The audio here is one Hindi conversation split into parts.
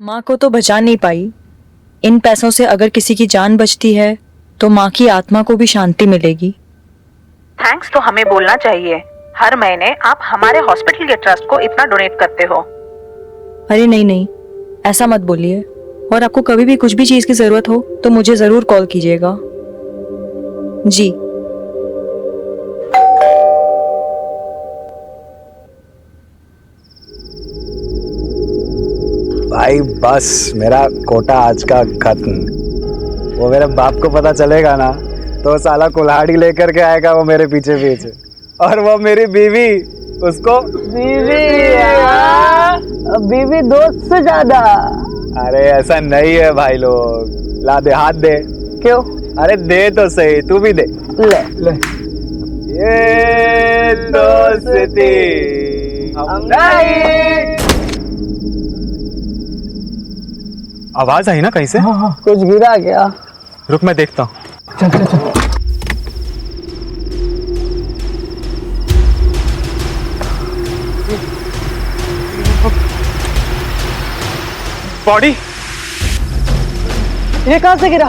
माँ को तो बचा नहीं पाई। इन पैसों से अगर किसी की जान बचती है तो माँ की आत्मा को भी शांति मिलेगी। थैंक्स तो हमें बोलना चाहिए। हर महीने आप हमारे हॉस्पिटल के ट्रस्ट को इतना डोनेट करते हो। अरे नहीं नहीं, ऐसा मत बोलिए। और आपको कभी भी कुछ भी चीज की जरूरत हो तो मुझे जरूर कॉल कीजिएगा। जी। भाई बस मेरा कोटा आज का खत्म। वो मेरे बाप को पता चलेगा ना तो साला कुल्हाड़ी लेकर के आएगा वो मेरे पीछे पीछे। और वो मेरी बीवी, उसको बीवी दोस्त से ज्यादा। अरे ऐसा नहीं है भाई लोग। ला दे, हाथ दे। क्यों? अरे दे तो सही, तू भी दे। ले ले। ये दोस्ती हम नहीं। आवाज आई ना कहीं से? हाँ, कुछ गिरा क्या? रुक मैं देखता हूँ। चल चल चल। बॉडी ये कहाँ से गिरा?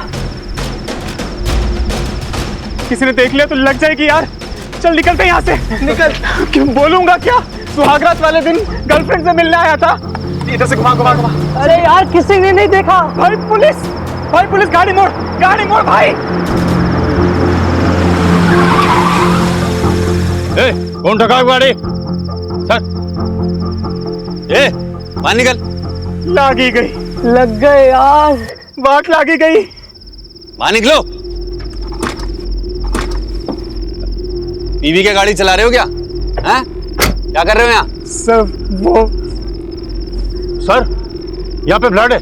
किसी ने देख लिया तो लग जाएगी यार। चल निकलते यहाँ से। निकल। क्यों बोलूंगा क्या? सुहागरात वाले दिन गर्लफ्रेंड से मिलने आया था। इधर से घुमा घुमा घुमा। अरे यार किसी ने नहीं देखा। भाई पुलिस, भाई पुलिस, गाड़ी मोड़, गाड़ी मोड़ भाई। ए, कौन ठगा गाड़ी? सर, ए, बाहर निकल। लागी गई, लग गए यार। बात लागी गई। बाहर निकलो। बीवी की गाड़ी चला रहे हो क्या? हैं? क्या कर रहे हो यहाँ? सर वो सर, यहाँ पे ब्लड है।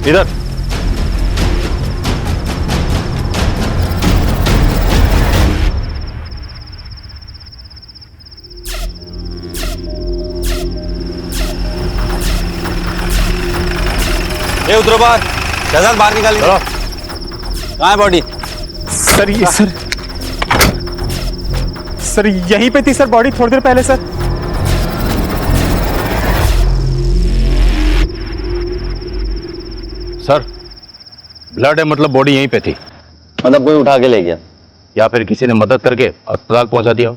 इधर। ये उतरो बाहर। शहजाद बाहर निकालिए। कहाँ है बॉडी? सर, ये सर यहीं पे थी सर बॉडी, थोड़ी देर पहले सर। सर, ब्लड है मतलब बॉडी यहीं पे थी। मतलब कोई उठा के ले गया या फिर किसी ने मदद करके अस्पताल पहुंचा दिया हो।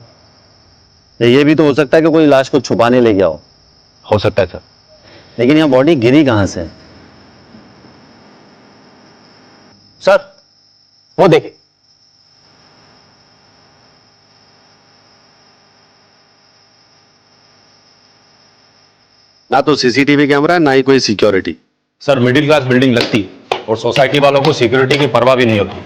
या ये भी तो हो सकता है कि कोई लाश को छुपाने ले गया हो सकता है सर। लेकिन यहाँ बॉडी गिरी कहाँ से? सर, वो देखिए। ना तो सीसीटीवी कैमरा है ना ही कोई security. Sir, middle class building लगती है और सोसाइटी वालों को सिक्योरिटी की परवाह भी नहीं होती।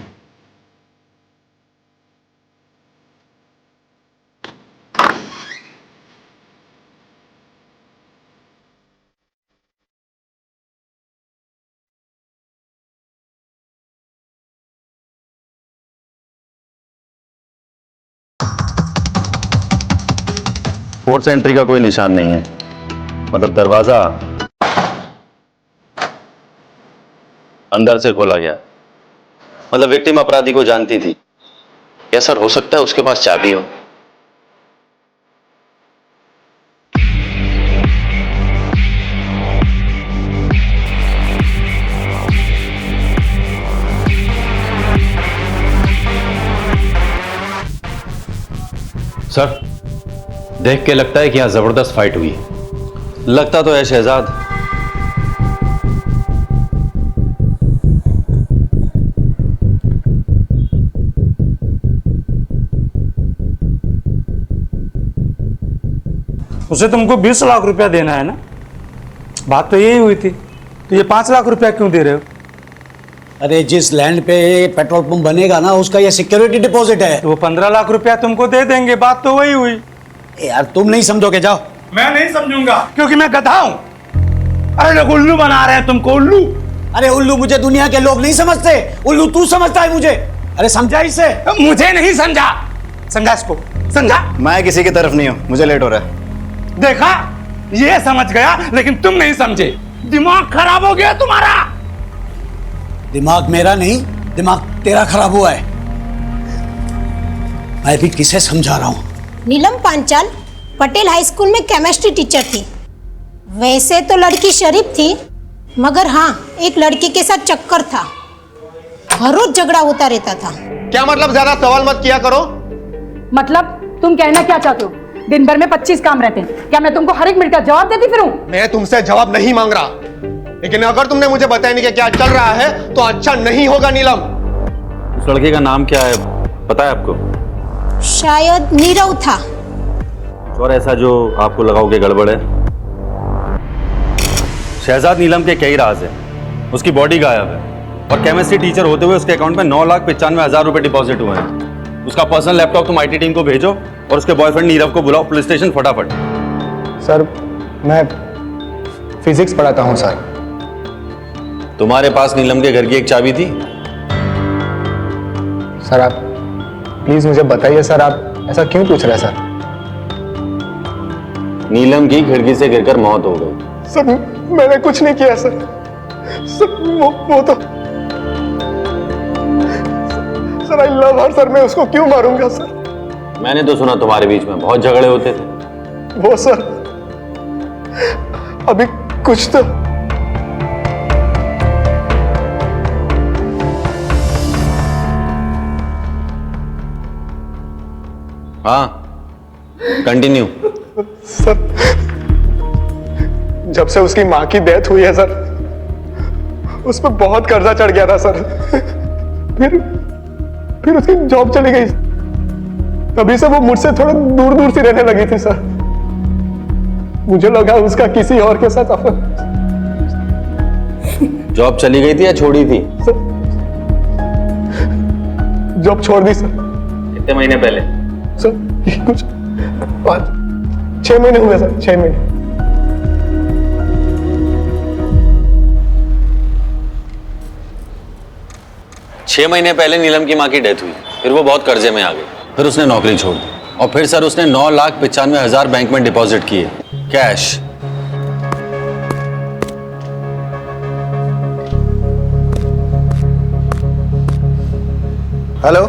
फोर्स एंट्री का कोई निशान नहीं है। मतलब दरवाजा अंदर से खोला गया। मतलब विक्टिम अपराधी को जानती थी। या सर हो सकता है उसके पास चाबी हो। सर, देख के लगता है कि यहां जबरदस्त फाइट हुई है। लगता तो है शहजाद। उसे तुमको 20 लाख रुपया देना है ना? बात तो यही हुई थी। तो ये 5 लाख रुपया क्यों दे रहे हो? अरे जिस लैंड पे पेट्रोल पंप बनेगा ना उसका ये सिक्योरिटी डिपॉजिट है। तो वो 15 लाख रुपया तुमको दे देंगे। बात तो वही हुई। यार तुम नहीं समझोगे, जाओ। मैं नहीं समझूंगा क्योंकि मैं गधा हूं। अरे लोग उल्लू बना रहे हैं तुमको, उल्लू। अरे उल्लू मुझे दुनिया के लोग नहीं समझते, उल्लू तू समझता है मुझे। अरे समझा इसे। मुझे नहीं समझा। समझा इसको, समझा। मैं किसी की तरफ नहीं हूँ, मुझे लेट हो रहा है। देखा, ये समझ गया लेकिन तुम नहीं समझे। दिमाग खराब हो गया तुम्हारा। दिमाग मेरा नहीं, दिमाग तेरा खराब हुआ है। मैं भी किसे समझा रहा हूं। नीलम पांचाल, पटेल हाई स्कूल में केमिस्ट्री टीचर थी। वैसे तो लड़की शरीफ थी, मगर हाँ, एक लड़के के साथ चक्कर था। हर रोज झगड़ा होता रहता था। क्या मतलब? ज्यादा सवाल मत किया करो। मतलब तुम कहना क्या चाहते हो? दिन भर में 25 काम रहते हैं, क्या मैं तुमको हर एक मिनट का जवाब देती फिरूं? मैं तुमसे जवाब नहीं मांग रहा, लेकिन अगर तुमने मुझे बताया नहीं कि क्या चल रहा है तो अच्छा नहीं होगा नीलम। उस लड़के का नाम क्या है, पता है आपको? शायद नीरव था। और ऐसा जो आपको लगाओ कि गड़बड़ है? शहजाद नीलम के कई राज है। उसकी बॉडी गायब है और केमिस्ट्री टीचर होते हुए उसके अकाउंट में 9,95,000 रुपए डिपॉजिट हुए हैं। उसका पर्सनल लैपटॉप तुम IT टीम को भेजो और उसके बॉयफ्रेंड नीरव को बुलाओ पुलिस स्टेशन फटाफट। सर, मैं फिजिक्स पढ़ाता हूं सर। तुम्हारे पास नीलम के घर की एक चाबी थी? सर आप प्लीज मुझे बताइए सर, आप ऐसा क्यों पूछ रहे हैं सर? नीलम की खिड़की से गिरकर मौत हो गई। सर मैंने कुछ नहीं किया सर। सर वो तो sir I love her sir, मैं उसको क्यों मारूंगा सर? मैंने तो सुना तुम्हारे बीच में बहुत झगड़े होते थे। वो सर अभी कुछ तो हाँ, कंटिन्यू। सर जब से उसकी मां की डेथ हुई है सर, उस पर बहुत कर्जा चढ़ गया था सर। फिर उसकी जॉब चली गई, तभी से वो मुझसे थोड़ा दूर दूर सी रहने लगी थी सर। मुझे लगा उसका किसी और के साथ अफेयर। जॉब चली गई थी या छोड़ी थी? सर जॉब छोड़ दी सर। कितने महीने पहले? सर कुछ 6 महीने हुए सर, 6 महीने। छह महीने पहले नीलम की मां की डेथ हुई, फिर वो बहुत कर्जे में आ गई, फिर उसने नौकरी छोड़ दी और फिर सर उसने 9,95,000 बैंक में डिपॉजिट किए कैश। हेलो,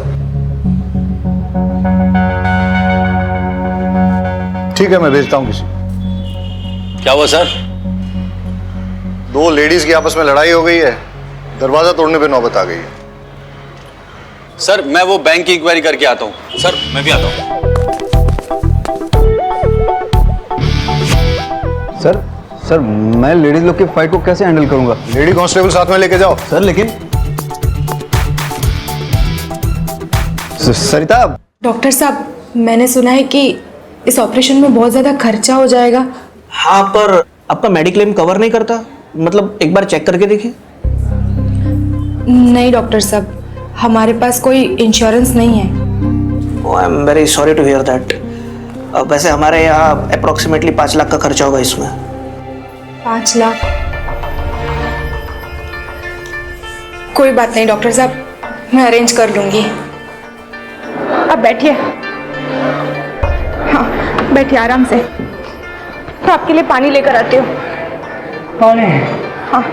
ठीक है मैं भेजता हूँ किसी। क्या हुआ सर? 2 लेडीज की आपस में लड़ाई हो गई है, दरवाजा तोड़ने पे नौबत आ गई है। सर मैं वो बैंक की इंक्वायरी करके आता हूँ। सर मैं भी आता हूँ। सर मैं लेडीज लोग की फाइट को कैसे हैंडल करूंगा? लेडी कांस्टेबल साथ में लेके जाओ। सर लेकिन सरिता। डॉक्टर साहब, मैंने सुना है कि इस ऑपरेशन में बहुत ज्यादा खर्चा हो जाएगा। हाँ, पर आपका मेडिक्लेम कवर नहीं करता, मतलब एक बार चेक करके देखिए। नहीं डॉक्टर साहब, हमारे पास कोई इंश्योरेंस नहीं है। I am very sorry to hear that. वैसे हमारे यहाँ अप्रोक्सीमेटली 5 लाख का खर्चा होगा इसमें। 5 लाख? कोई बात नहीं डॉक्टर साहब, मैं अरेंज कर लूंगी। अब बैठिए। हाँ बैठिए आराम से। तो आपके लिए पानी लेकर आती हूँ। पानी? हाँ।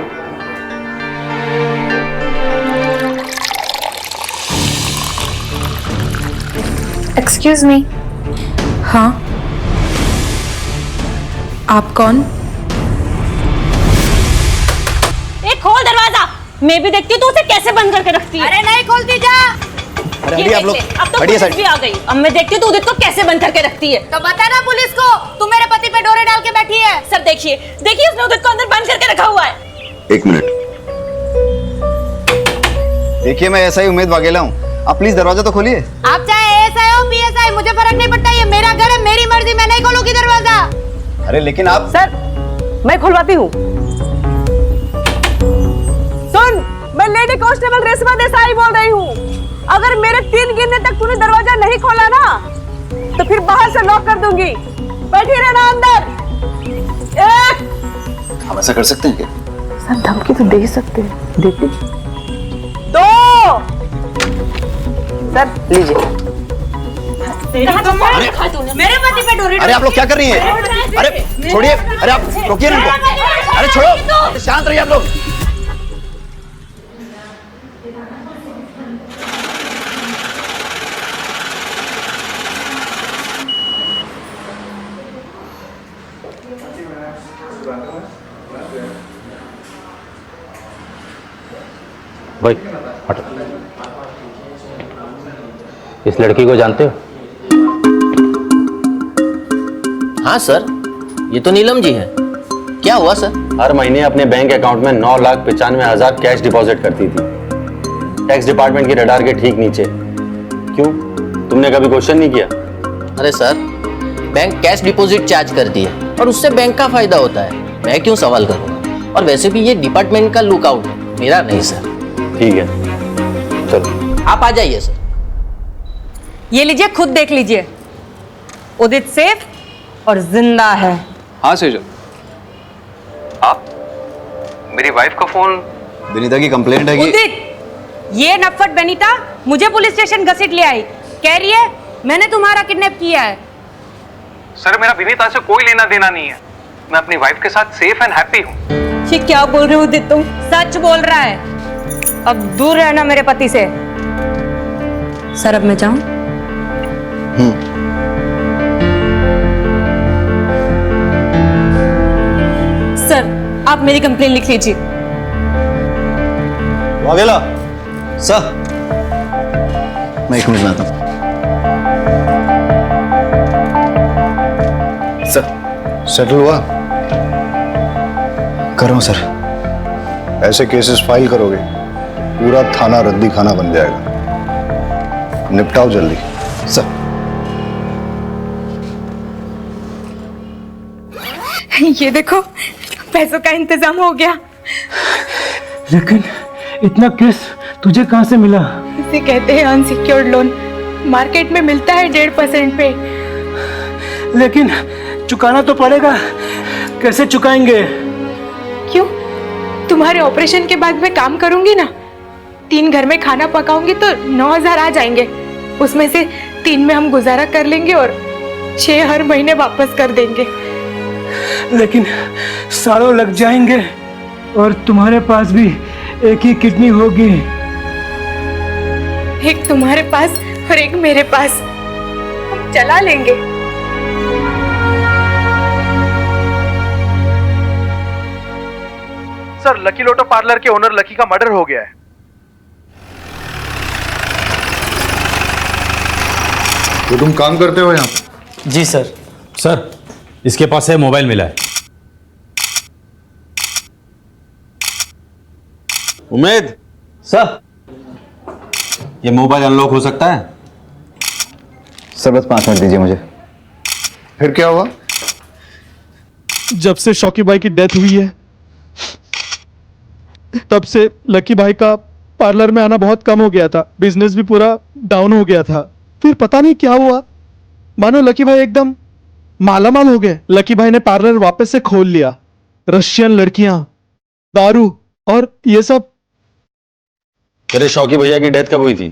Excuse me. हाँ, आप कौन? खोल दरवाजा। मैं भी देखती हूँ तू उसे कैसे बंद करके रखती है। अरे नहीं खोलती जा। अरे हटिए आप लोग, अब तो हटिए पुलिस भी आ गई। अब मैं देखती हूँ तू उदित को कैसे बंद करके रखती है। तो बता ना पुलिस को, तू मेरे पति पे डोरे डाल के बैठी है। सर देखिए देखिए, उसने उदित को अंदर बंद करके रखा हुआ है। 1 मिनट। देखिए मैं ऐसा ही उम्मीद वाघेला हूँ, आप प्लीज दरवाजा तो खोलिए। आप चाहे एएसआई हो पीएसआई, मुझे फर्क नहीं पड़ता। ये मेरा घर है, मेरी मर्जी, मैं नहीं खोलूंगी दरवाजा। अरे लेकिन आप। सर मैं खुलवाती हूँ। सुन, मैं लेडी कांस्टेबल रेशमा देसाई बोल रही हूँ। अगर मेरे 3 गिनने तक तूने दरवाजा नहीं खोला ना, तो फिर बाहर से लॉक कर दूंगी। बैठी रहना अंदर। 1। हम ऐसा कर सकते हैं क्या? सर धमकी तो दे ही सकते हैं, देते। 2। सर लीजिए। मेरे पति पे डोरे। अरे आप लोग क्या कर रही हैं? अरे छोड़िए, अरे आप रोकिए ना इनको। अरे छोड़ो, शांत रहिए आप लोग। भाई हटो। इस लड़की को जानते हो? हाँ सर, ये तो नीलम जी है। क्या हुआ सर? हर महीने अपने बैंक अकाउंट में 9,95,000 कैश डिपॉजिट करती थी, टैक्स डिपार्टमेंट के रडार के ठीक नीचे। क्यों, तुमने कभी क्वेश्चन नहीं किया? अरे sir, bank cash deposit charge करती है और उससे बैंक का फायदा होता है, मैं क्यों सवाल करूँगा? और वैसे भी ये डिपार्टमेंट का लुकआउट है, मेरा नहीं सर। ठीक है, चलो आप आ जाइए सर। ये लीजिए, खुद देख लीजिए। उदित सेफ और जिंदा है। हाँ सेजल, आप मेरी वाइफ का फोन। विनीता की कंप्लेंट है कि उदित, ये नफट बनीता मुझे पुलिस स्टेशन घसीट ले आई, कह रही है मैंने तुम्हारा किडनैप किया है। सर, मेरा विनीता से कोई लेना देना नहीं है। मैं अपनी वाइफ के साथ सेफ एंड हैप्पी हूँ। ये क्या बोल रहे हो उदित तुम? सच बोल रहा है। अब दूर रहना मेरे पति से। सर अब मैं जाऊं? सर आप मेरी कंप्लेन लिख लीजिए। वाघेला सर, मैं 1 मिनट लाता हूँ। सर सेटल हुआ? कर रहा हूँ सर। ऐसे केसेस फाइल करोगे पूरा थाना रद्दी खाना बन जाएगा, निपटाओ जल्दी। सर ये देखो, पैसों का इंतजाम हो गया। लेकिन इतना केस तुझे कहाँ से मिला? इसे कहते हैं अनसिक्योर्ड लोन। मार्केट में मिलता है 1.5% पे। लेकिन चुकाना तो पड़ेगा, कैसे चुकाएंगे? क्यों? तुम्हारे ऑपरेशन के बाद मैं काम करूंगी ना, 3 घर में खाना पकाऊंगी तो 9,000 आ जाएंगे। उसमें से 3 में हम गुजारा कर लेंगे और 6 हर महीने वापस कर देंगे। लेकिन सालों लग जाएंगे और तुम्हारे पास भी एक ही किडनी होगी। एक तुम्हारे पास और एक मेरे पास, हम चला लेंगे। सर, लकी लोटो पार्लर के ओनर लकी का मर्डर हो गया है। तो तुम काम करते हो यहाँ पे? जी सर। सर, इसके पास से मोबाइल मिला है। उमेद सर, ये मोबाइल अनलॉक हो सकता है? सर बस 5 मिनट दीजिए मुझे। फिर क्या हुआ? जब से शौकी भाई की डेथ हुई है तब से लकी भाई का पार्लर में आना बहुत कम हो गया था, बिजनेस भी पूरा डाउन हो गया था। फिर पता नहीं क्या हुआ, मानो लकी भाई एकदम मालामाल हो गए। लकी भाई ने पार्लर वापस से खोल लिया। रशियन लड़कियां, दारू और ये सब। तेरे शौकी भैया की डेथ कब हुई थी?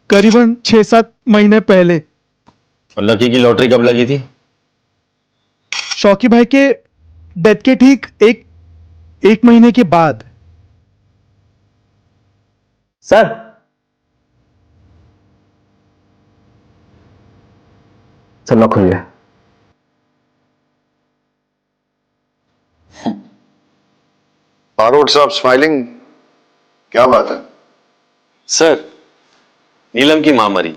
करीबन 6-7 महीने पहले। और लकी की लॉटरी कब लगी थी? शौकी भाई के डेथ के ठीक एक महीने के बाद। सर, सर लॉक हो गया। बारोट साहब स्माइलिंग, क्या बात है? सर, नीलम की मां मरी,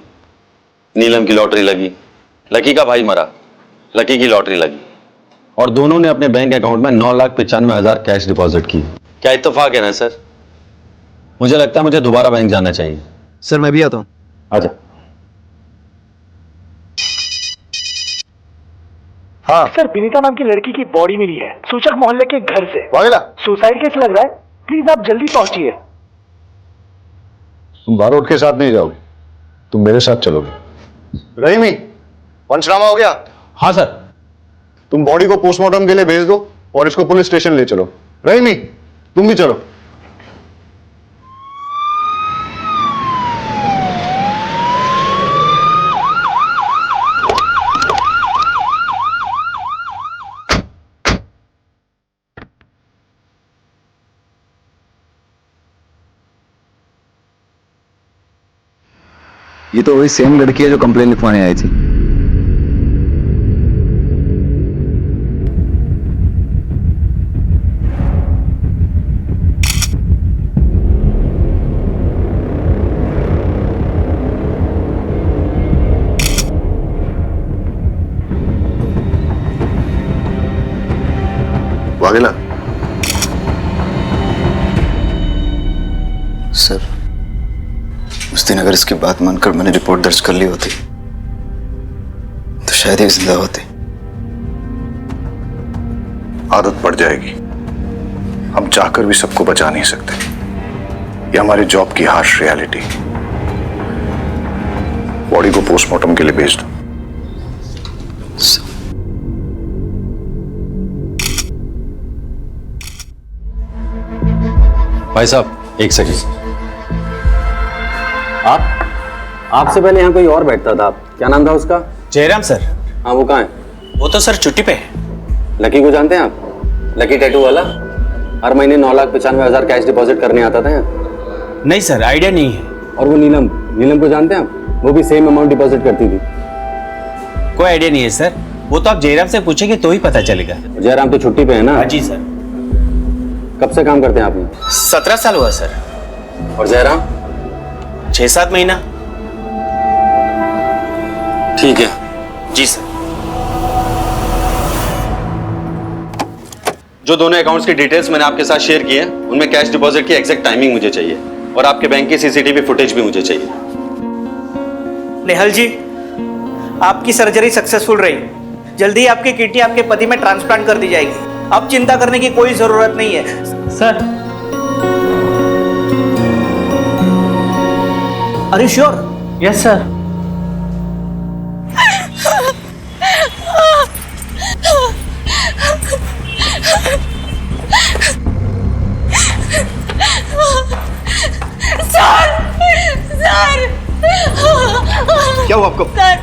नीलम की लॉटरी लगी, लकी का भाई मरा, लकी की लॉटरी लगी, और दोनों ने अपने बैंक अकाउंट में 9,95,000 कैश डिपॉजिट की। क्या इत्तेफाक है ना सर? मुझे लगता है मुझे दोबारा बैंक जाना चाहिए। सर मैं भी आता हूँ। आजा। हाँ सर, विनीता नाम की लड़की की बॉडी मिली है सूचक मोहल्ले के घर से। वाघेला, सुसाइड केस लग रहा है, प्लीज आप जल्दी पहुंचिए। तुम बारोट के साथ नहीं जाओगे, तुम मेरे साथ चलोगे। रहीमी, पंचनामा हो गया? हाँ सर। तुम बॉडी को पोस्टमार्टम के लिए भेज दो और इसको पुलिस स्टेशन ले चलो। रहीमी, तुम भी चलो। ये तो वही सेम लड़की है जो कंप्लेन लिखवाने आई थी। वागेला सर, उस दिन अगर इसकी बात मानकर मैंने रिपोर्ट दर्ज कर ली होती तो शायद ये जिंदा होते। आदत पड़ जाएगी। हम चाहकर भी सबको बचा नहीं सकते। ये हमारे जॉब की हार्श रियलिटी। बॉडी को पोस्टमार्टम के लिए भेज दो। भाई साहब एक सेकंड। आपसे पहले यहाँ कोई और बैठता था, क्या नाम था उसका? जयराम सर। हाँ, वो कहाँ है? वो तो सर छुट्टी पे है। लकी को जानते हैं आप? लकी टैटू वाला, हर महीने 9,95,000 कैश डिपॉजिट करने आता था यहाँ। नहीं सर, आइडिया नहीं है। और वो नीलम को जानते हैं आप? वो भी सेम अमाउंट डिपॉजिट करती थी। कोई आइडिया नहीं है सर, वो तो आप जयराम से पूछेंगे तो ही पता चलेगा। जयराम तो छुट्टी पे है ना? जी सर। कब से काम करते हैं आप? 17 साल हुआ सर। और जयराम? 6-7 महीना। ठीक है। जी सर। जो दोनों अकाउंट्स की डिटेल्स मैंने आपके साथ शेयर की है, उनमें कैश डिपॉजिट की एग्जैक्ट टाइमिंग मुझे चाहिए और आपके बैंक की सीसीटीवी फुटेज भी मुझे चाहिए। नेहल जी, आपकी सर्जरी सक्सेसफुल रही। जल्दी ही आपकी किडनी आपके पति में ट्रांसप्लांट कर दी जाएगी। अब चिंता करने की कोई जरूरत नहीं है sir. Are you sure? Yes sir. क्या हुआ आपको? सर,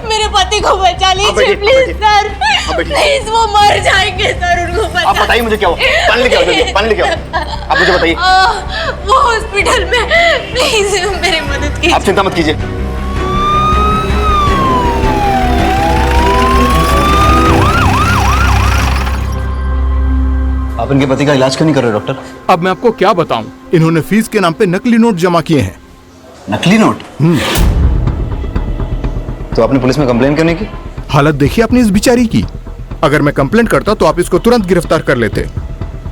मेरे पति को बचा लीजिए प्लीज सर। प्लीज, वो मर जाएंगे सर, उनको बचा। आप बताइए मुझे क्या हुआ? पानी लेके आओ जल्दी, पानी लेके आओ। आप मुझे बताइए। वो हॉस्पिटल में, प्लीज मेरी मदद कीजिए। आप चिंता मत कीजिए। आप इनके पति का इलाज क्यों नहीं कर रहे डॉक्टर? अब मैं आपको क्या बताऊं, इन्होंने फीस के नाम पे नकली नोट जमा किए हैं। नकली नोट? तो आपने पुलिस में कंप्लेन क्यों नहीं की? हालत देखिए आपने इस बिचारी की। अगर मैं कंप्लेंट करता तो आप इसको तुरंत गिरफ्तार कर लेते।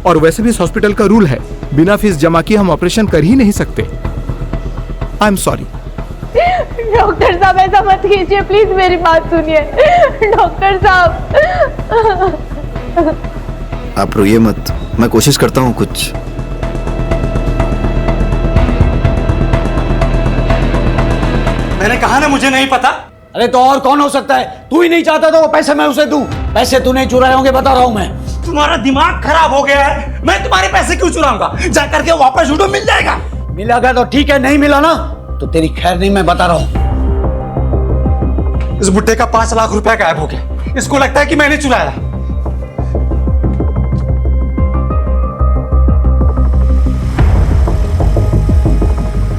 और वैसे भी इस हॉस्पिटल का रूल है, बिना फीस जमा किए हम ऑपरेशन कर ही नहीं सकते। I am sorry. डॉक्टर साहब, ऐसा मत कीजिए प्लीज, मेरी बात सुनिए डॉक्टर साहब। आप रोइए मत, मैं कोशिश करता हूँ कुछ। मैंने कहा ना मुझे नहीं पता। अरे तो और कौन हो सकता है? तू ही नहीं चाहता तो वो पैसे मैं उसे दूं। पैसे तूने चुराए होंगे, बता रहा हूं मैं। तुम्हारा दिमाग खराब हो गया है। मैं तुम्हारे पैसे क्यों चुराऊंगा? जाकर के वापस उठो, मिल जाएगा। मिलेगा तो ठीक है, नहीं मिला ना तो तेरी खैर नहीं, मैं बता रहा हूं। इस बुड्ढे का 5 लाख रुपया गायब हो गया। इसको लगता है कि मैंने चुराया।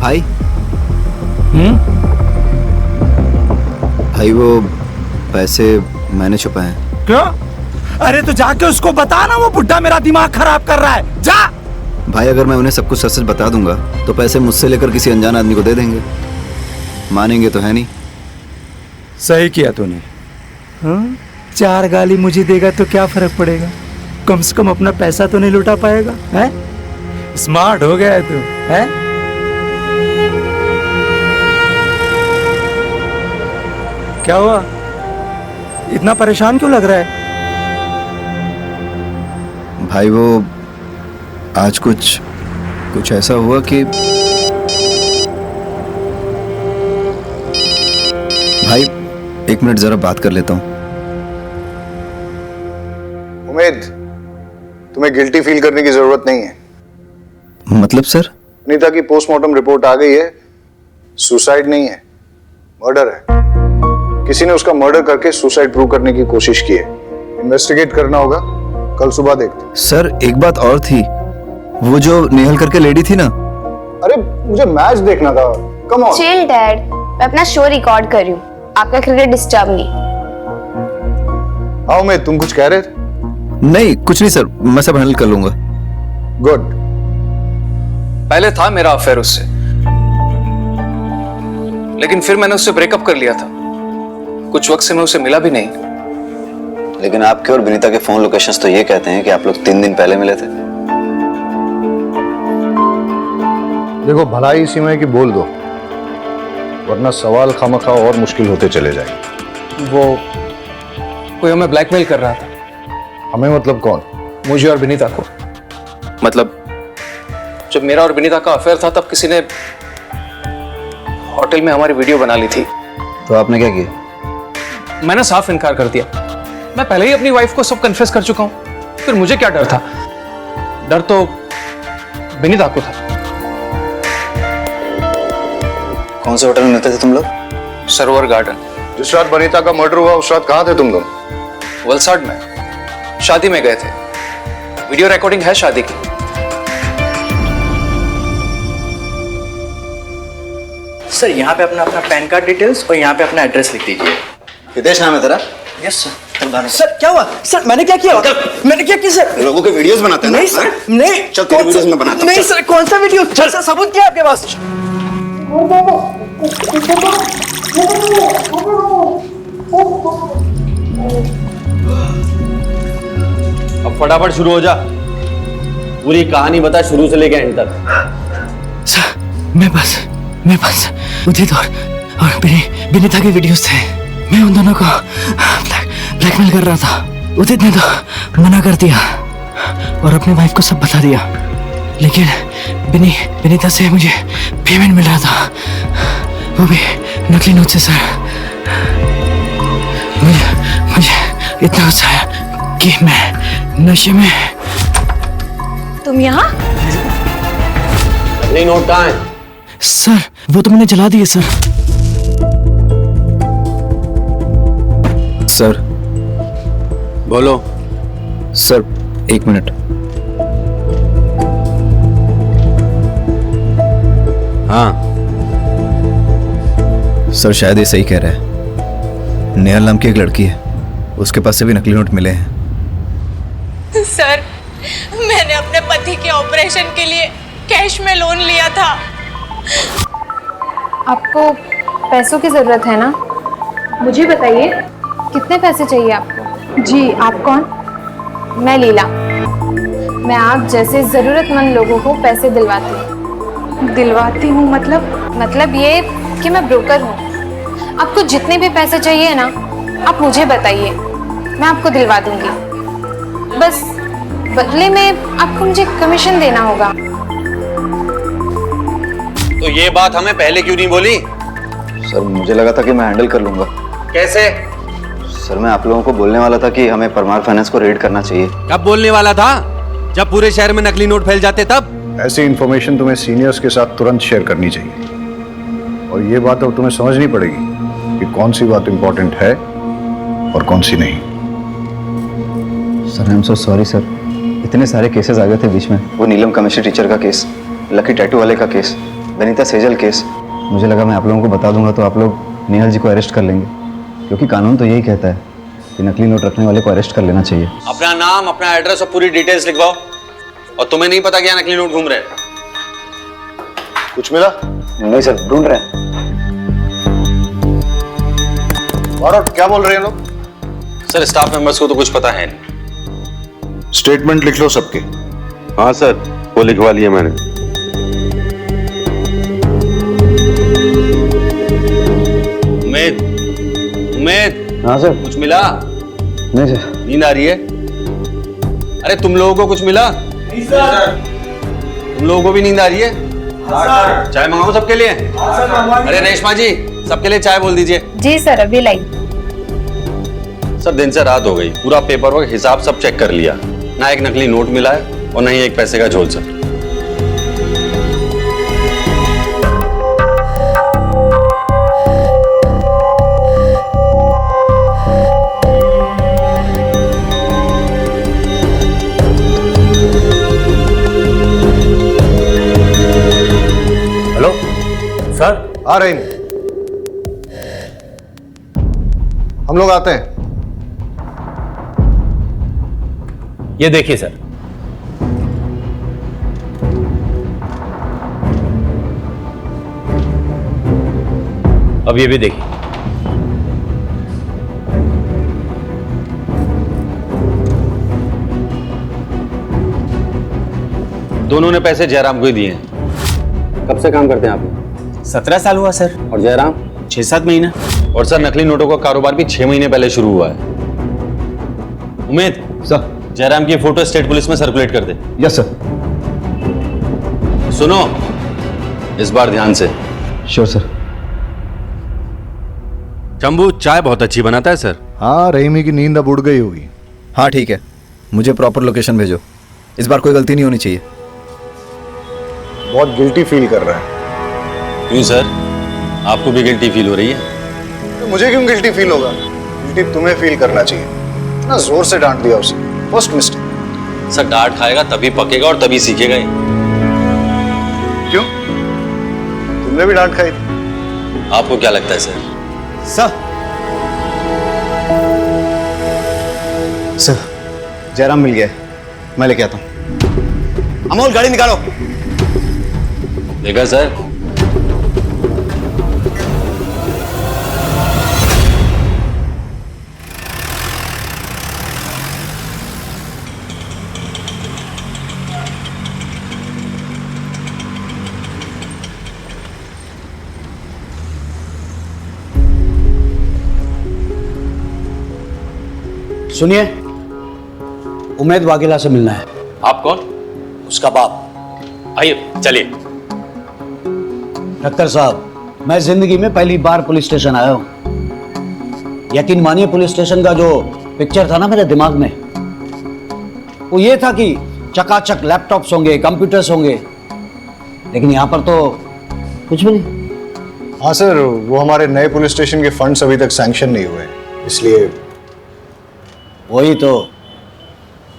भाई भाई, वो पैसे मैंने छुपाए हैं। क्यों? अरे तो जाके उसको बता ना, वो बुड्ढा मेरा दिमाग खराब कर रहा है। जा। भाई, अगर मैं उन्हें सब कुछ सच सच बता दूंगा तो पैसे मुझसे लेकर किसी अनजान आदमी को दे देंगे। मानेंगे तो है नहीं। सही किया तूने। 4 गाली मुझे देगा तो क्या फर्क पड़ेगा? कम से कम अपना पैसा तो नहीं लुटा पाएगा। हैं? स्मार्ट हो गया है तू, हैं? क्या हुआ? इतना परेशान क्यों लग रहा है? भाई, वो आज कुछ ऐसा हुआ कि भाई, 1 मिनट जरा बात कर लेता हूं। उम्मीद, तुम्हें गिल्टी फील करने की जरूरत नहीं है। मतलब सर? अनीता की पोस्टमार्टम रिपोर्ट आ गई है। सुसाइड नहीं है, मर्डर है। किसी ने उसका मर्डर करके सुसाइड प्रूव करने की कोशिश की है। इन्वेस्टिगेट करना होगा, कल सुबह देखते। सर, एक बात और थी, वो जो नेहल करके लेडी थी ना। अरे मुझे मैच देखना था। Come on. चिल डैड, मैं अपना शो रिकॉर्ड कर रही हूँ, आपका क्रिकेट डिस्टर्ब नहीं। हाँ उमेद, तुम कुछ कह रहे थे? नहीं, कुछ नहीं सर, मैं सब हैंडल कर लूंगा। गुड। पहले था मेरा अफेयर उससे, लेकिन फिर मैंने उससे ब्रेकअप कर लिया था। कुछ वक्त से मैं उसे मिला भी नहीं। लेकिन आपके और विनीता के फोन लोकेशंस तो ये कहते हैं कि आप लोग 3 दिन पहले मिले थे। देखो भलाई इसी में कि बोल दो, वरना सवाल खामखा और मुश्किल होते चले जाएंगे। वो कोई हमें ब्लैकमेल कर रहा था। हमें मतलब कौन? मुझे और विनीता को। मतलब जब मेरा और विनीता का अफेयर था तब किसी ने होटल में हमारी वीडियो बना ली थी। तो आपने क्या किया? मैंने साफ इनकार कर दिया। मैं पहले ही अपनी वाइफ को सब कन्फेस कर चुका हूं, फिर मुझे क्या डर था? डर तो विनीता को था। कौन से होटल में मिलते थे तुम लोग? सरोवर गार्डन। जिस रात वनिता का मर्डर हुआ उस रात कहाँ थे तुम लोग? वलसाड में शादी में गए थे। वीडियो रिकॉर्डिंग है शादी की। सर यहाँ पे अपना पैन कार्ड डिटेल्स और यहाँ पे अपना एड्रेस लिख दीजिए। हितेश नाम है तेरा? Yes sir. सर क्या हुआ? सर मैंने क्या किया? मैंने क्या किया सर? लोगों के वीडियोस बनाते हैं ना? नहीं सर, नहीं। चल तेरे वीडियोस में बनाता हूं। नहीं सर, कौन सा वीडियो? सर सबूत क्या है आपके पास? अब फटाफट शुरू हो जा, पूरी कहानी बता शुरू से लेकर एंड तक। सर मेरे पास उदित और विनीता के वीडियोस थे। मैं उन दोनों को ब्लैकमेल कर रहा था। उदित ने तो मना कर दिया और अपनी वाइफ को सब बता दिया, लेकिन विनीता से मुझे पेमेंट मिल रहा था, वो भी नकली नोट से। सर मुझे इतना गुस्सा आया कि मैं नशे में। तुम यहाँ? नकली नोट कहाँ है? सर वो तो मैंने जला दिए सर। सर बोलो। Sir 1 minute. हाँ सर शायद ये सही कह रहा है। नेहा नाम की एक लड़की है, उसके पास से भी नकली नोट मिले हैं। सर मैंने अपने पति के ऑपरेशन के लिए कैश में लोन लिया था। आपको पैसों की ज़रूरत है ना? मुझे बताइए कितने पैसे चाहिए आपको? जी आप कौन? मैं लीला। मैं आप जैसे ज़रूरतमंद लोगों को पैसे दिलवाती हूँ। दिलवाती हूँ मतलब ये कि मैं ब्रोकर हूँ। आपको जितने भी पैसे चाहिए ना, आप मुझे बताइए, मैं आपको दिलवा दूंगी। बस बदले में आपको मुझे कमीशन देना होगा। तो ये बात हमें पहले क्यों नहीं बोली? सर मुझे लगा था कि मैं हैंडल कर लूंगा। कैसे? सर मैं आप लोगों को बोलने वाला था कि हमें परमार फाइनेंस को रेड करना चाहिए। कब बोलने वाला था? जब पूरे शहर में नकली नोट फैल जाते तब। ऐसी इंफॉर्मेशन तुम्हें सीनियर्स के साथ तुरंत शेयर करनी चाहिए, और ये बात अब तुम्हें समझनी पड़ेगी कि कौन सी बात इंपॉर्टेंट है और कौन सी नहीं। Sir I am so sorry sir, इतने सारे केसेस आ गए थे बीच में। वो नीलम केमिस्ट्री टीचर का केस, लकी टैटू वाले का केस, वनिता सेजल केस। मुझे लगा मैं आप लोगों को बता दूंगा तो आप लोग नेहल जी को अरेस्ट कर लेंगे, क्योंकि कानून तो यही कहता है कि नकली नोट रखने वाले को अरेस्ट कर लेना चाहिए। अपना नाम, अपना एड्रेस और पूरी डिटेल्स लिखवाओ। और तुम्हें नहीं पता क्या नकली नोट घूम रहे हैं? कुछ मिला? नहीं सर, ढूंढ रहे हैं। और क्या बोल रहे हैं लोग? सर स्टाफ मेंबर्स को तो कुछ पता है नहीं। स्टेटमेंट लिख लो सबके। हाँ सर, वो लिखवा लिया मैंने। उमेद। हाँ सर। कुछ मिला? नहीं सर। नींद आ रही है? अरे तुम लोगों को कुछ मिला? नहीं सर। तुम लोगों को भी नींद आ रही है? हाँ सर। चाय मंगाऊं सबके लिए? हाँ सर। अरे रेशमा जी, सबके लिए चाय बोल दीजिए। जी सर अभी लाई। सर दिन से रात हो गई, पूरा पेपर वर्क हिसाब सब चेक कर लिया, ना एक नकली नोट मिला है और ना ही एक पैसे का झोल। Sir hello sir. आ रहे हैं, हम लोग आते हैं। ये देखिए सर, अब ये भी देखिए। दोनों ने पैसे जयराम को ही दिए हैं। कब से काम करते हैं आप? 17 साल हुआ सर। और जयराम? 6-7 महीना। और सर नकली नोटों का कारोबार भी 6 महीने पहले शुरू हुआ है। उमेद सर, जयराम की फोटो स्टेट पुलिस में सर्कुलेट कर दे। Yes sir. सुनो, इस बार ध्यान से। Sure sir. शंभू चाय बहुत अच्छी बनाता है सर। हाँ, रहीमी की नींद अब उड़ गई होगी। हाँ ठीक है, मुझे प्रॉपर लोकेशन भेजो। इस बार कोई गलती नहीं होनी चाहिए। बहुत गिल्टी फील कर रहा है। क्यों सर, आपको भी गिल्टी फील हो रही है? तो मुझे क्यों गिल्टी फील होगा? गिल्टी तुम्हें फील करना चाहिए। इतना जोर से डांट दिया उसे, फर्स्ट मिस्टेक। सर डांट खाएगा तभी पकेगा और तभी सीखेगा ही। क्यों, तुमने भी डांट खाई थी? आपको क्या लगता है सर? सर, जयराम मिल गया है, मैं लेके आता हूँ। अमोल गाड़ी निकालो। देखा सर, सुनिए, उमेद वाघेला से मिलना है। आप कौन? उसका बाप। आइए चलिए। डॉक्टर साहब, मैं जिंदगी में पहली बार पुलिस स्टेशन आया हूं। यकीन मानिए, पुलिस स्टेशन का जो पिक्चर था ना मेरे दिमाग में, वो ये था कि चकाचक लैपटॉप्स होंगे, कंप्यूटर्स होंगे, लेकिन यहां पर तो कुछ भी नहीं। हाँ सर, वो हमारे नए पुलिस स्टेशन के फंड्स अभी तक सैंक्शन नहीं हुए, इसलिए। वही तो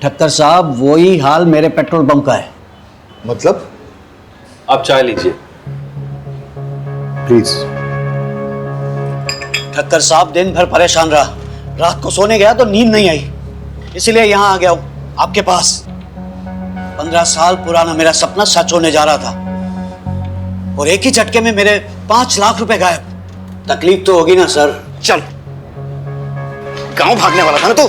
ठक्कर साहब, वही हाल मेरे पेट्रोल पंप का है। मतलब? आप चाय लीजिए प्लीज। ठक्कर साहब, दिन भर परेशान रहा, रात को सोने गया तो नींद नहीं आई, इसलिए यहां आ गया हूं आपके पास। 15 साल पुराना मेरा सपना सच होने जा रहा था, और एक ही झटके में मेरे 5 लाख रुपए गायब। तकलीफ तो होगी ना सर? चल, गांव भागने वाला था ना तू?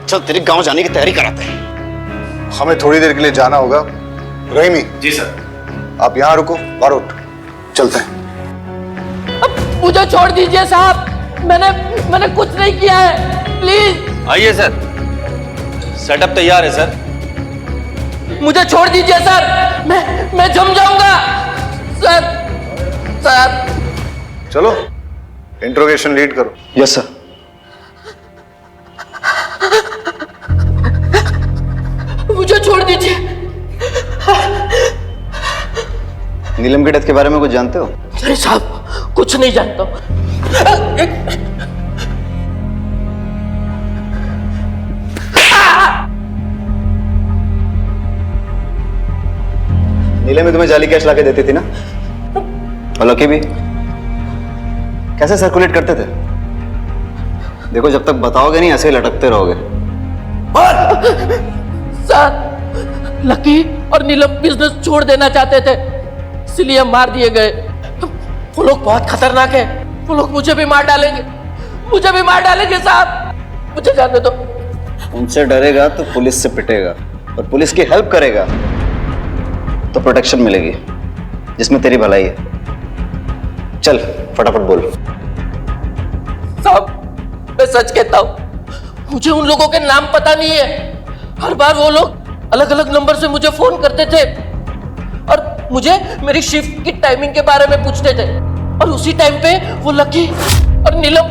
चल तेरी गांव जाने की तैयारी कराते हैं। हमें थोड़ी देर के लिए जाना होगा। रहीमी। जी सर। आप यहाँ रुको, बारूद चलते हैं। मुझे छोड़ दीजिए साहब, मैंने कुछ नहीं किया है, प्लीज। आइए सर, सेटअप तैयार है सर। मुझे छोड़ दीजिए सर, मैं जम जाऊंगा सर। चलो, इंट्रोगेशन लीड करो। Yes sir. मुझे छोड़ दीजिए। नीलम के डेथ के बारे में कुछ जानते हो? नहीं साहब, कुछ नहीं जानता। नीलम में तुम्हें जाली कैश लाके देती थी ना? और लकी भी कैसे सर्कुलेट करते थे? देखो, जब तक बताओगे नहीं ऐसे ही लटकते रहोगे। सर, लकी और नीलम बिजनेस छोड़ देना चाहते थे, इसलिए मार दिए गए। वो लोग बहुत खतरनाक है, वो लोग मुझे भी मार डालेंगे साहब, मुझे जाने दो। उनसे डरेगा तो पुलिस से पिटेगा, और पुलिस की हेल्प करेगा तो प्रोटेक्शन मिलेगी, जिसमें तेरी भलाई है। चल फटाफट बोल। साहब, मैं सच कहता हूं, मुझे उन लोगों के नाम पता नहीं है। हर बार वो लोग अलग अलग नंबर से मुझे फोन करते थे और मुझे मेरी शिफ्ट की टाइमिंग के बारे में पूछते थे, और उसी टाइम पे वो लकी और नीलम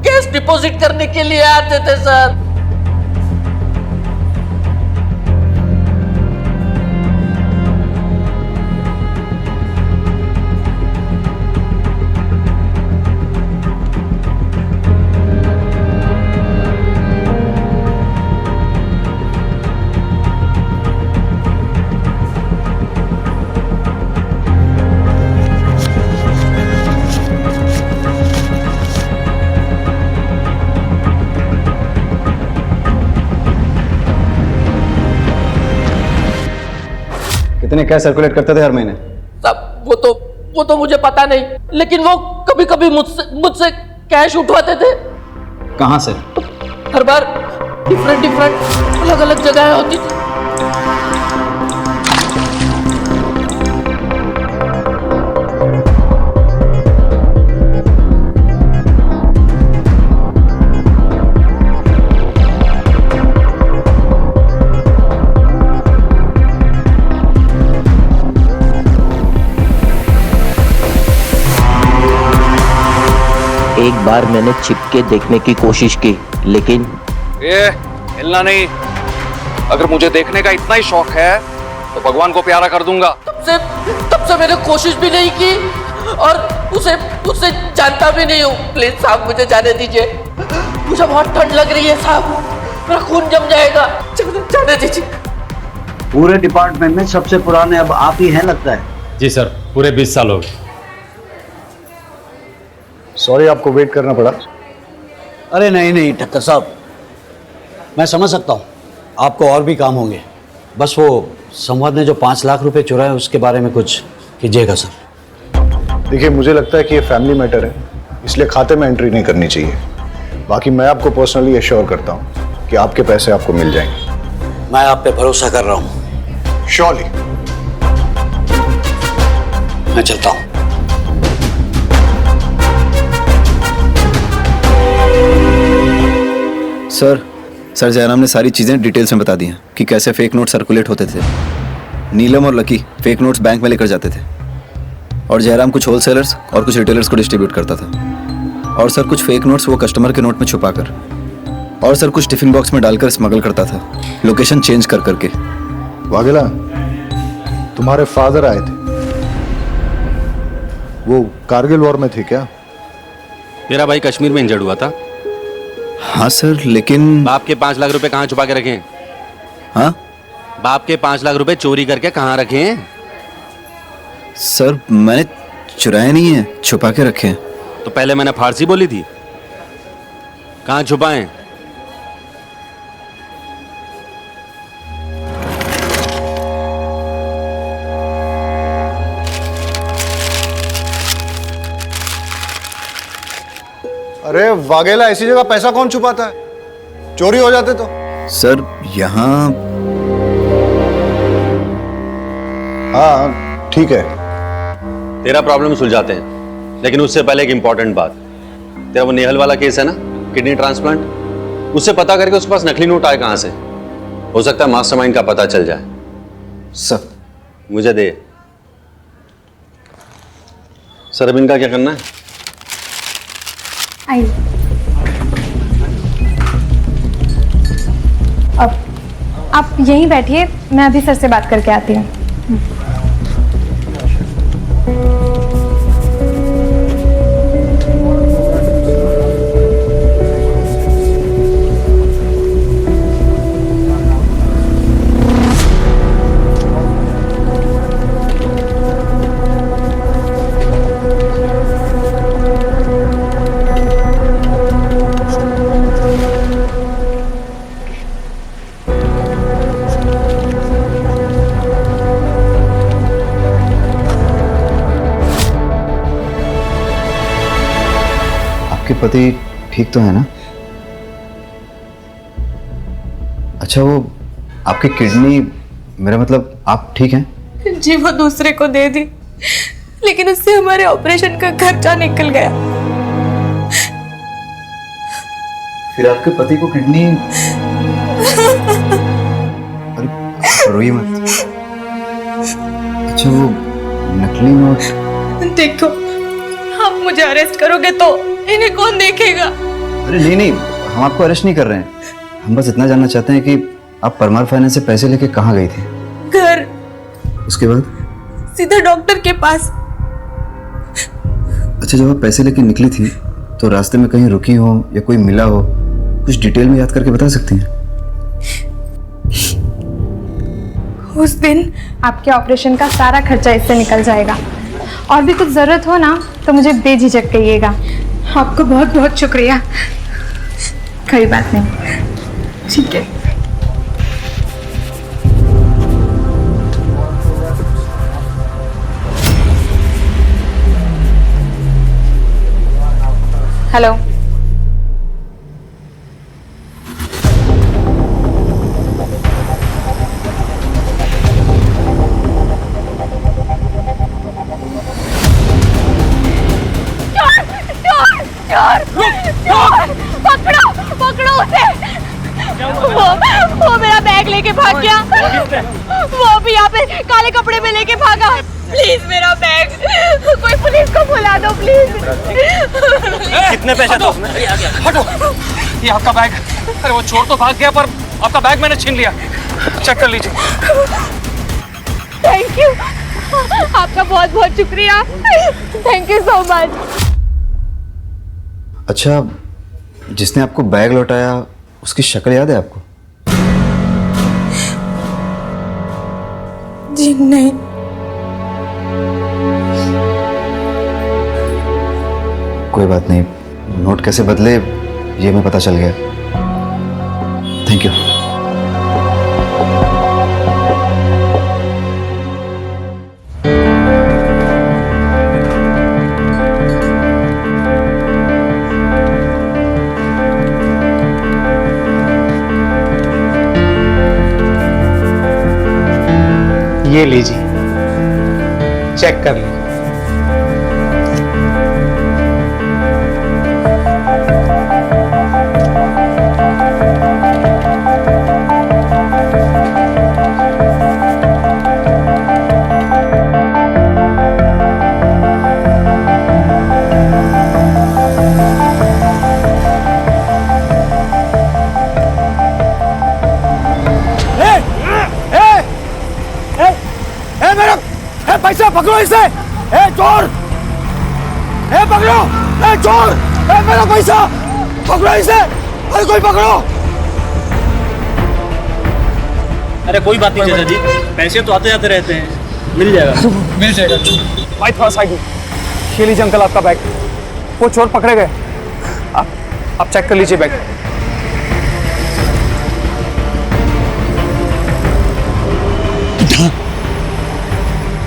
कैश डिपॉजिट करने के लिए आते थे सर। कितने कैश सर्कुलेट करते थे हर महीने? साहब, वो तो मुझे पता नहीं, लेकिन वो कभी कभी मुझसे कैश उठवाते थे। कहां से? हर बार डिफरेंट अलग अलग जगह होती थी। एक बार मैंने छिपके देखने की कोशिश की, लेकिन ये हिलना नहीं। अगर मुझे देखने का इतना ही शौक है तो भगवान को प्यारा कर दूंगा। तब से मैंने कोशिश भी नहीं की और उसे जानता भी नहीं हूँ। प्लीज साहब मुझे जाने दीजिए, मुझे बहुत ठंड लग रही है साहब, मेरा खून जम जाएगा, जाने दीजिए। पूरे डिपार्टमेंट में सबसे पुराने अब आप ही हैं लगता है। जी सर, पूरे 20 साल हो गए। सॉरी आपको वेट करना पड़ा। अरे नहीं ठक्कर साहब, मैं समझ सकता हूँ आपको और भी काम होंगे। बस वो संवाद ने जो 5 लाख रुपए चुराए उसके बारे में कुछ कीजिएगा सर। देखिए, मुझे लगता है कि ये फैमिली मैटर है, इसलिए खाते में एंट्री नहीं करनी चाहिए। बाकी मैं आपको पर्सनली एश्योर करता हूँ कि आपके पैसे आपको मिल जाएंगे। मैं आप पे भरोसा कर रहा हूँ। श्योरली। मैं चलता हूँ। सर जयराम ने सारी चीज़ें डिटेल्स में बता दी हैं कि कैसे फेक नोट सर्कुलेट होते थे। नीलम और लकी फेक नोट्स बैंक में लेकर जाते थे और जयराम कुछ होलसेलर्स और कुछ रिटेलर्स को डिस्ट्रीब्यूट करता था। और सर कुछ फेक नोट्स वो कस्टमर के नोट में छुपाकर, और सर कुछ टिफिन बॉक्स में डालकर स्मगल करता था, लोकेशन चेंज कर करके। वाघेला, तुम्हारे फादर आए थे, वो कारगिल वॉर में थे क्या? मेरा भाई कश्मीर में इंजर्ड हुआ था। हाँ सर, लेकिन बाप के 5 लाख रुपए कहाँ छुपा के रखे हैं? हाँ, बाप के 5 लाख रुपए चोरी करके कहाँ रखे हैं? सर मैंने चुराए नहीं है, छुपा के रखे हैं। तो पहले मैंने फारसी बोली थी, कहाँ छुपाएं? अरे वाघेला, ऐसी जगह पैसा कौन छुपाता है? चोरी हो जाते तो। सर यहाँ हाँ ठीक है, तेरा प्रॉब्लम सुलझाते हैं, लेकिन उससे पहले एक इंपॉर्टेंट बात। तेरा वो नेहल वाला केस है ना, किडनी ट्रांसप्लांट, उससे पता करके उसके पास नकली नोट आए कहां से। हो सकता है मास्टरमाइंड का पता चल जाए। सर मुझे दे। सर अब इनका क्या करना है? आइए। अब आप यहीं बैठिए, मैं अभी सर से बात करके आती हूँ। पति ठीक तो है ना? अच्छा, वो आपकी किडनी, मेरा मतलब आप ठीक हैं? जी वो दूसरे को दे दी, लेकिन उससे हमारे ऑपरेशन का खर्चा निकल गया। फिर आपके पति को किडनी, अरे रोइए मत। अच्छा, वो नकली नोट। देखो, आप मुझे अरेस्ट करोगे तो इन्हें कौन देखेगा? अरे नहीं, हम आपको अरेस्ट नहीं कर रहे हैं। हम बस इतना जानना चाहते हैं कि आप परमार फाइनेंस से पैसे लेके कहाँ गई थी? घर। उसके बाद? सीधा डॉक्टर के पास। अच्छा, जब आप पैसे लेके निकली थी तो रास्ते में कहीं रुकी हो या कोई मिला हो, कुछ डिटेल में याद करके बता सकती हैं? उस दिन आपके ऑपरेशन का सारा खर्चा इससे निकल जाएगा, और भी कुछ जरूरत हो ना तो मुझे बेझिझक कहिएगा। आपको बहुत बहुत शुक्रिया। कोई बात नहीं, ठीक है। हेलो, पकड़ो उसे। वो मेरा बैग लेके भाग गया। वो अभी यहाँ पे काले कपड़े में लेके भागा। प्लीज मेरा बैग, कोई पुलिस को बुला दो प्लीज। कितने पैसे दो? हटो, ये आपका बैग। अरे वो चोर तो भाग गया पर आपका बैग मैंने छीन लिया। चेक कर लीजिए। थैंक यू, आपका बहुत बहुत शुक्रिया। Thank you so much. अच्छा, जिसने आपको बैग लौटाया उसकी शक्ल याद है आपको? जी नहीं। कोई बात नहीं, नोट कैसे बदले ये मैं पता चल गया। Thank you. ये लीजिए, चेक कर लीजिए। पैसा पकड़ो इसे! ए चोर! ए पकड़ो! ए चोर! ए मेरा पैसा! पकड़ो इसे! अरे कोई पकड़ो! अरे कोई बात नहीं चाचा जी, पैसे तो आते जाते रहते हैं, मिल जाएगा। मिल जाएगा। भाई थोड़ा साइड में। ये लीजिए अंकल आपका बैग। वो चोर पकड़े गए। आप चेक कर लीजिए बैग।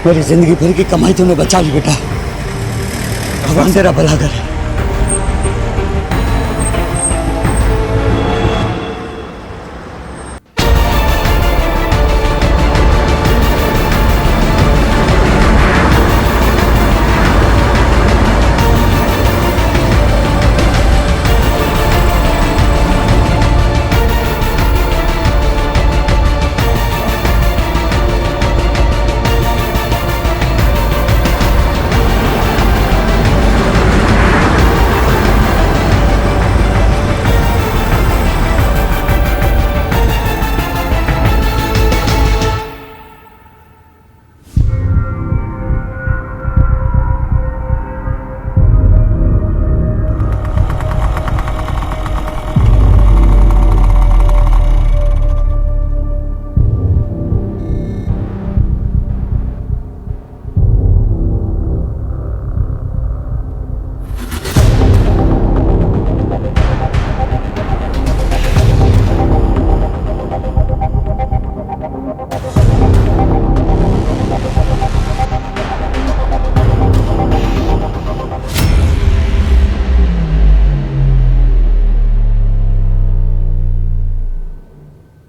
मेरी जिंदगी भर की कमाई तूने बचा ली बेटा। भगवान तेरा भला करे।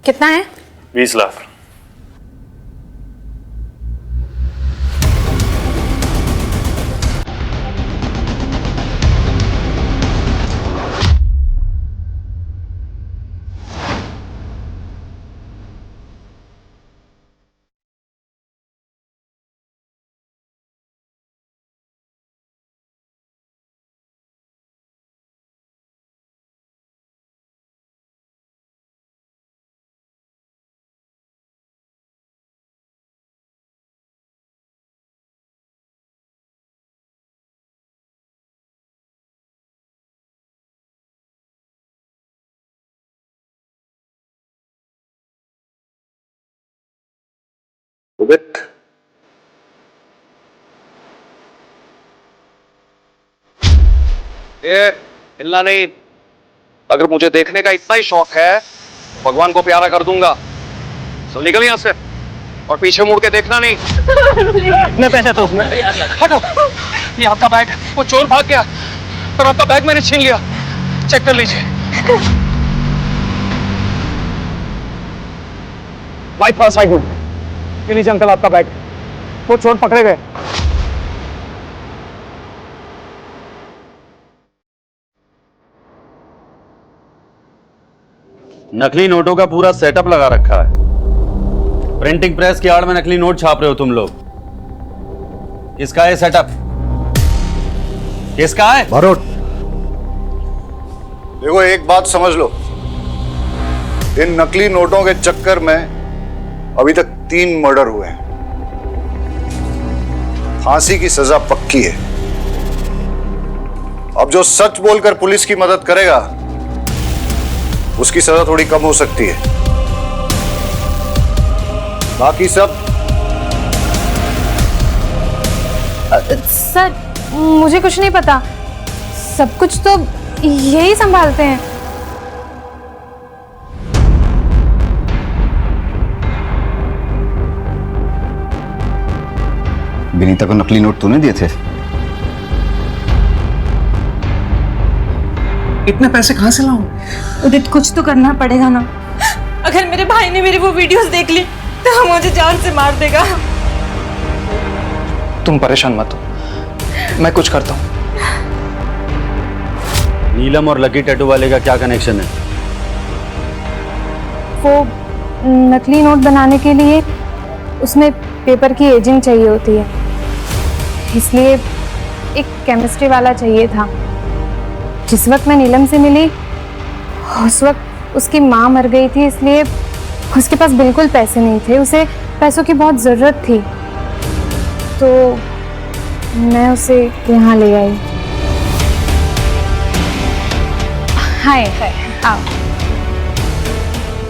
कितना है? 20 लाख। ये हिलना नहीं। अगर मुझे देखने का इतना ही शौक है, भगवान को प्यारा कर दूंगा। तो निकल यहाँ से और पीछे मुड़ के देखना नहीं। कितने पैसे तो उसमें? हटो, ये आपका बैग। वो चोर भाग गया पर आपका बैग मैंने छीन लिया। चेक कर लीजिए। भाई थोड़ा साइड में। ये लीजिए अंकल आपका बैग। वो चोर पकड़े गए। नकली नोटों का पूरा सेटअप लगा रखा है। प्रिंटिंग प्रेस की आड़ में नकली नोट छाप रहे हो तुम लोग। किसका है सेटअप? किसका है? बारोट, देखो एक बात समझ लो, इन नकली नोटों के चक्कर में अभी तक 3 मर्डर हुए हैं। फांसी की सजा पक्की है। अब जो सच बोलकर पुलिस की मदद करेगा उसकी सजा थोड़ी कम हो सकती है। बाकी सब सर मुझे कुछ नहीं पता, सब कुछ तो यही संभालते हैं। विनीता को नकली नोट तूने दिए थे? इतने पैसे कहां से लाऊं? उदित कुछ तो करना पड़ेगा ना। अगर मेरे भाई ने मेरी वो वीडियोस देख ली तो मुझे जान से मार देगा। तुम परेशान मत हो, मैं कुछ करता हूं। नीलम और लकी टैटू वाले का क्या कनेक्शन है? वो नकली नोट बनाने के लिए उसमें पेपर की एजिंग चाहिए होती है, इसलिए एक केमिस्ट्री वाला चाहिए था। जिस वक्त मैं नीलम से मिली उस वक्त उसकी माँ मर गई थी, इसलिए उसके पास बिल्कुल पैसे नहीं थे, उसे पैसों की बहुत ज़रूरत थी, तो मैं उसे यहाँ ले आई। हाय,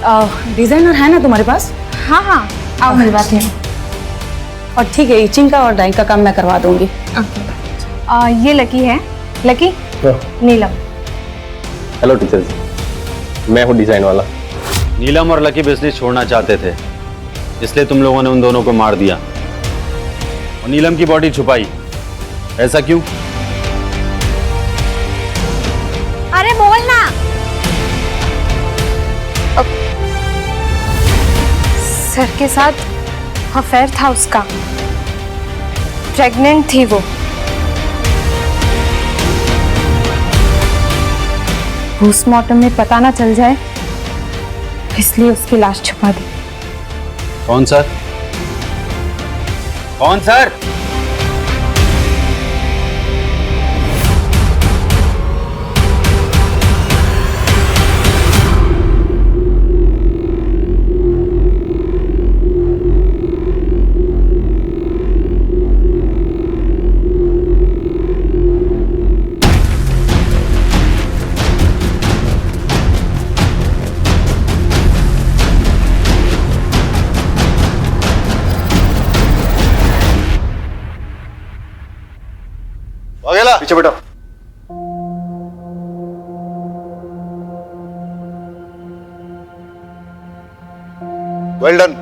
आओ। डिजाइनर है ना तुम्हारे पास? हाँ हाँ, आओ मिलवाती हूँ। और ठीक है, इचिंग का और डाइंग का काम मैं करवा दूंगी। ये लकी है। लकी, नीलम। हेलो टीचर जी, मैं हूँ डिजाइन वाला। नीलम और लकी बिजनेस छोड़ना चाहते थे, इसलिए तुम लोगों ने उन दोनों को मार दिया और नीलम की बॉडी छुपाई। ऐसा क्यों? अरे बोल ना। सर के साथ अफेयर था उसका, प्रेग्नेंट थी वो। पोस्टमार्टम में पता ना चल जाए इसलिए उसकी लाश छुपा दी। कौन सर? कौन सर? अगला पीछे बैठो। Well done.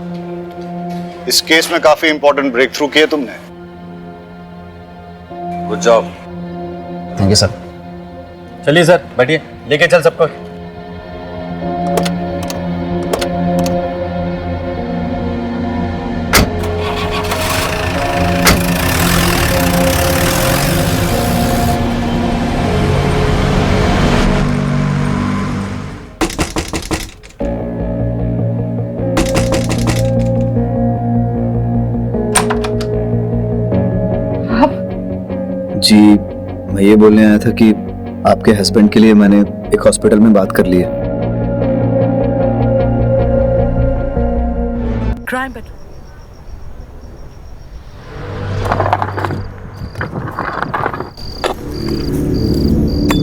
इस केस में काफी इंपॉर्टेंट ब्रेक थ्रू किया तुमने। Good job. Thank you sir. चलिए सर, बैठिए, लेके चल सबको। जी, मैं ये बोलने आया था कि आपके हस्बैंड के लिए मैंने एक हॉस्पिटल में बात कर ली है। Crime petrol.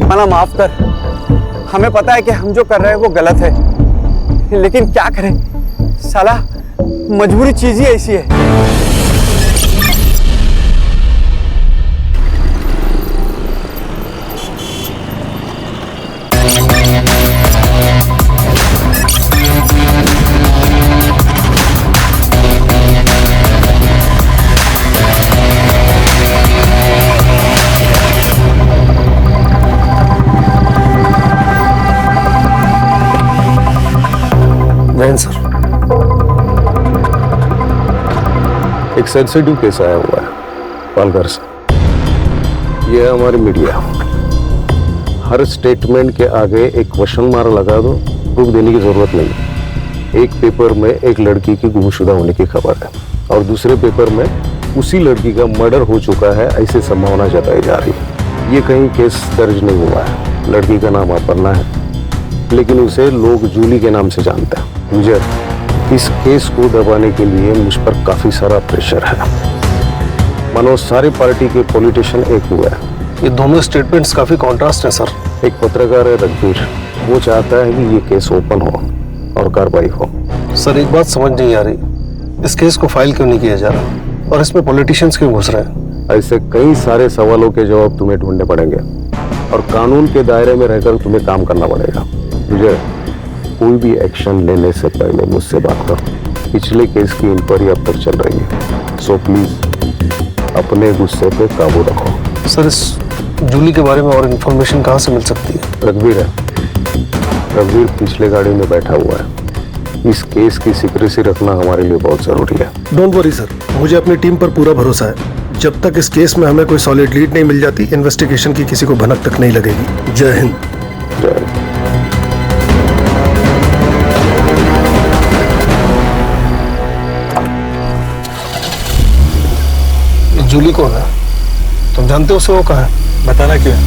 मना माफ कर, हमें पता है कि हम जो कर रहे हैं वो गलत है, लेकिन क्या करें साला, मजबूरी चीज ही ऐसी है। वैन सर, एक सेंसिटिव केस आया हुआ है पालघर से। ये है हमारी मीडिया। हर स्टेटमेंट के आगे एक क्वेश्चन मार्क लगा दो, प्रूफ देने की जरूरत नहीं। एक पेपर में एक लड़की की गुमशुदा होने की खबर है और दूसरे पेपर में उसी लड़की का मर्डर हो चुका है ऐसी संभावना जताई जा रही है। ये कहीं केस दर्ज नहीं हुआ है। लड़की का नाम अपर्णा है, लेकिन उसे लोग जूली के नाम से जानते हैं। मुझे इस केस को दबाने के लिए मुझ पर काफी सारा प्रेशर है। मानो सारी पार्टी के पॉलिटिशियन एक हुआ है। ये दोनों स्टेटमेंट्स काफी कॉन्ट्रास्ट है सर। एक पत्रकार है रघुवीर, वो चाहता है कि ये केस ओपन हो और कार्रवाई हो। सर एक बात समझ नहीं आ रही, इस केस को फाइल क्यों नहीं किया जा रहा और इसमें पॉलिटिशियंस क्यों घुस रहे हैं? ऐसे कई सारे सवालों के जवाब तुम्हें ढूंढने पड़ेंगे और कानून के दायरे में रहकर तुम्हें काम करना पड़ेगा। मुझे कोई भी एक्शन लेने से पहले मुझसे बात करो। पिछले केस की इंक्वायरी अब तक चल रही है, सो प्लीज अपने गुस्से पे काबू रखो। सर इस जूली के बारे में और इन्फॉर्मेशन कहाँ से मिल सकती है? रघुवीर है, रघुवीर पिछले गाड़ी में बैठा हुआ है। इस केस की सीक्रेसी रखना हमारे लिए बहुत जरूरी है। डोंट वरी सर, मुझे अपनी टीम पर पूरा भरोसा है। जब तक इस केस में हमें कोई सॉलिड लीड नहीं मिल जाती, इन्वेस्टिगेशन की किसी को भनक तक नहीं लगेगी। जय हिंद। जय हिंद। जूली कौन है? तुम जानते हो उसे? वो कहाँ है? बताना क्यों है?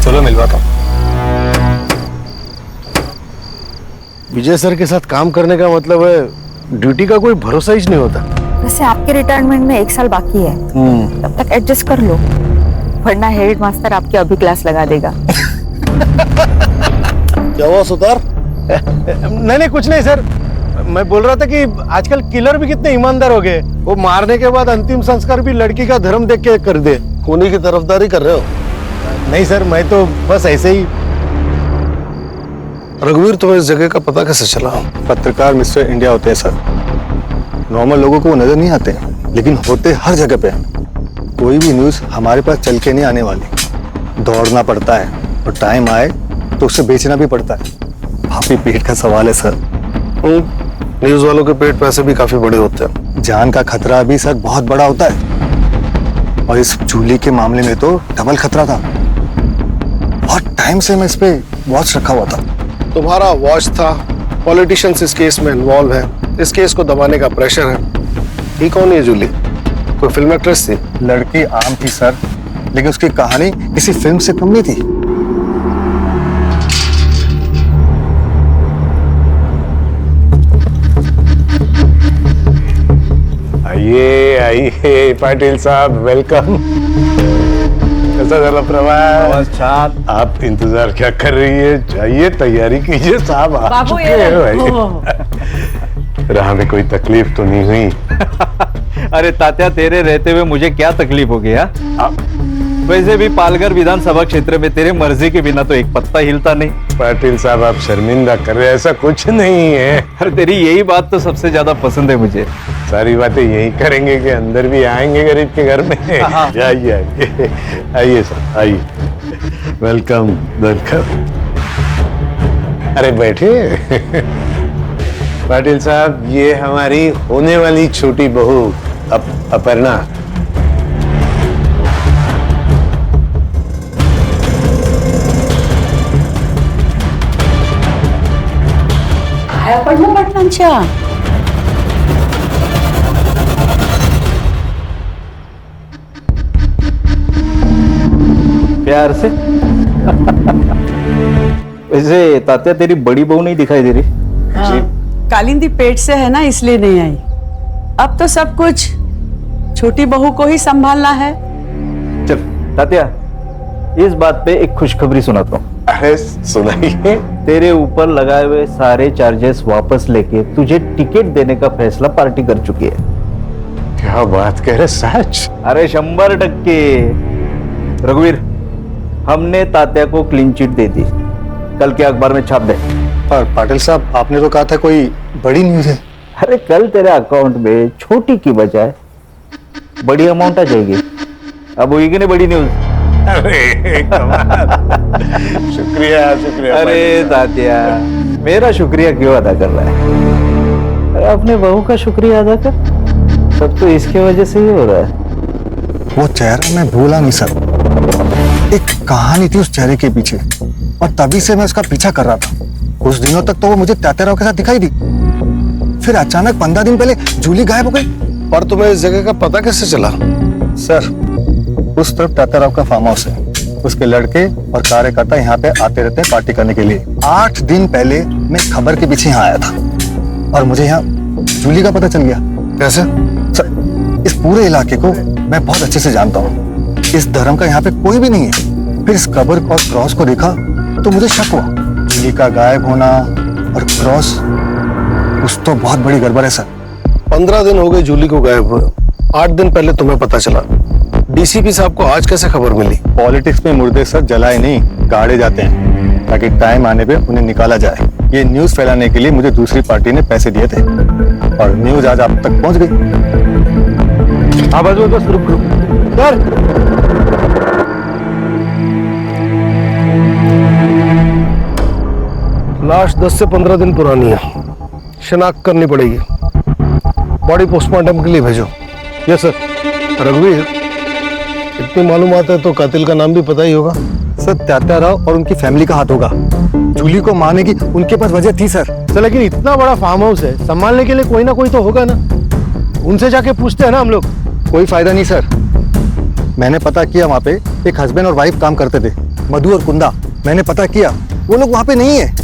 चलो मिलवाता हूँ। विजय सर के साथ काम करने का मतलब है ड्यूटी का कोई भरोसा ही नहीं होता। वैसे आपके रिटायरमेंट में 1 साल बाकी है, तब तक एडजस्ट कर लो, वरना हेड मास्टर आपकी अभी क्लास लगा देगा। क्या हुआ सुतार? नहीं कुछ नहीं सर, मैं बोल रहा था कि आजकल किलर भी कितने ईमानदार हो गए। वो मारने के बाद अंतिम संस्कार भी लड़की का धर्म देख के कर दे। खूनी की तरफदारी कर रहे हो? नहीं सर, मैं तो बस ऐसे ही। रघुवीर, तुम्हें इस जगह का पता कैसे चला? पत्रकार मिस्टर इंडिया होते हैं सर। नॉर्मल लोगों को वो नजर नहीं आते, लेकिन होते हर जगह पे। कोई भी न्यूज हमारे पास चल के नहीं आने वाली। दौड़ना पड़ता है और टाइम आए तो उसे बेचना भी पड़ता है। काफी पेट का सवाल है सर। न्यूज वालों के पेट पैसे भी काफी बड़े होते हैं। जान का खतरा भी सर बहुत बड़ा होता है, और इस जूली के मामले में तो डबल खतरा था। बहुत टाइम से मैं इस पे वॉच रखा हुआ था। तुम्हारा वॉच था, पॉलिटिशियंस इस केस में इन्वॉल्व है, इस केस को दबाने का प्रेशर है। ये कौन है जूली? कोई फिल्म एक्ट्रेस थी? लड़की आम थी सर, लेकिन उसकी कहानी किसी फिल्म से कम नहीं थी। आइए आइए पाटिल साहब, वेलकम। कैसा चला प्रवास? नमस्कार। आप इंतजार क्या कर रही है? जाइए तैयारी कीजिए, साहब आ बाबू चुके ये हैं भाई। राह में कोई तकलीफ तो नहीं हुई? अरे तात्या, तेरे रहते हुए मुझे क्या तकलीफ हो गया? वैसे भी पालघर विधानसभा क्षेत्र में तेरे मर्जी के बिना तो एक पत्ता हिलता नहीं। पाटिल साहब, आप शर्मिंदा कर रहे हैं, ऐसा कुछ नहीं है। अरे तेरी यही बात तो सबसे ज्यादा पसंद है मुझे। सारी बातें यही करेंगे कि अंदर भी आएंगे गरीब के घर में। जाइए आइए आइए सर, आइए। Welcome welcome. अरे बैठिए। पाटिल साहब, ये हमारी होने वाली छोटी बहू अपर्णा। पटनांच्या प्यार से। वैसे तात्या, तेरी बड़ी बहू नहीं दिखाई दे रही? कालिंदी पेट से है ना, इसलिए नहीं आई। अब तो सब कुछ छोटी बहू को ही संभालना है। चल तात्या, इस बात पे एक खुशखबरी सुनाता हूँ। अरे सुनाइए। तेरे ऊपर लगाए हुए सारे चार्जेस वापस लेके तुझे टिकट देने का फैसला पार्टी कर चुकी है। क्या बात कह रहे, सच? अरे 100%। रघुवीर, हमने तात्या को क्लीन चिट दे दी, कल के अखबार में छाप दे। पर पाटिल साहब, आपने तो कहा था कोई बड़ी न्यूज है। अरे कल तेरे अकाउंट में छोटी की बजाय बड़ी अमाउंट आ जाएगी। अब होगी कि नहीं बड़ी न्यूज? अरे कमाल। शुक्रिया शुक्रिया। अरे तात्या, मेरा शुक्रिया क्यों अदा कर रहा है? अरे अपने बहू का शुक्रिया अदा कर। सब तो इसके वजह से ही हो रहा है। वो चेहरा मैं भूला नहीं सर। एक कहानी थी उस चेहरे के पीछे, और तभी से मैं उसका पीछा कर रहा था। कुछ दिनों तक तो वो मुझे तात्या राव के साथ दिखाई दी, फिर अचानक 15 दिन पहले जूली गायब हो गई। पर तुम्हें इस जगह का पता कैसे चला? सर, उस तरफ ताताराव का फार्म हाउस है। उसके लड़के और कार्यकर्ता यहाँ पे आते रहते हैं पार्टी करने के लिए। 8 दिन पहले मैं खबर के पीछे यहाँ आया था और मुझे यहाँ जूली का पता चल गया। कैसे? सर, इस पूरे इलाके को मैं बहुत अच्छे से जानता हूँ। इस धर्म का यहाँ पे कोई भी नहीं है। फिर इस कब्र और क्रॉस को देखा तो मुझे शक हुआ। जूली का गायब होना और क्रॉस, कुछ तो बहुत बड़ी गड़बड़ है सर। 15 दिन हो गए जूली को गायब हुए, 8 दिन पहले तुम्हें पता चला। डीसीपी साहब को आज कैसे खबर मिली? पॉलिटिक्स में मुर्दे सर जलाए नहीं, गाड़े जाते हैं ताकि टाइम आने पे उन्हें निकाला जाए। ये न्यूज फैलाने के लिए मुझे दूसरी पार्टी ने पैसे दिए थे और न्यूज आज आप तक पहुंच गई। हाँ बस रुक सर। लाश 10 से 15 दिन पुरानी है, शिनाख्त करनी पड़ेगी। बॉडी पोस्टमार्टम के लिए भेजो। Yes sir. रघुवीर, इतनी मालूमात है तो कातिल का नाम भी पता ही होगा। सर, तात्याराव और उनकी फैमिली का हाथ होगा। जूली को मारने की उनके पास वजह थी सर। लेकिन इतना बड़ा फार्म हाउस है, संभालने के लिए कोई ना कोई तो होगा ना। उनसे जाके पूछते हैं ना हम लोग। कोई फायदा नहीं सर। मैंने पता किया, वहाँ पे एक हस्बैंड और वाइफ काम करते थे, मधु और कुंदा। मैंने पता किया, वो लोग वहाँ पे नहीं है।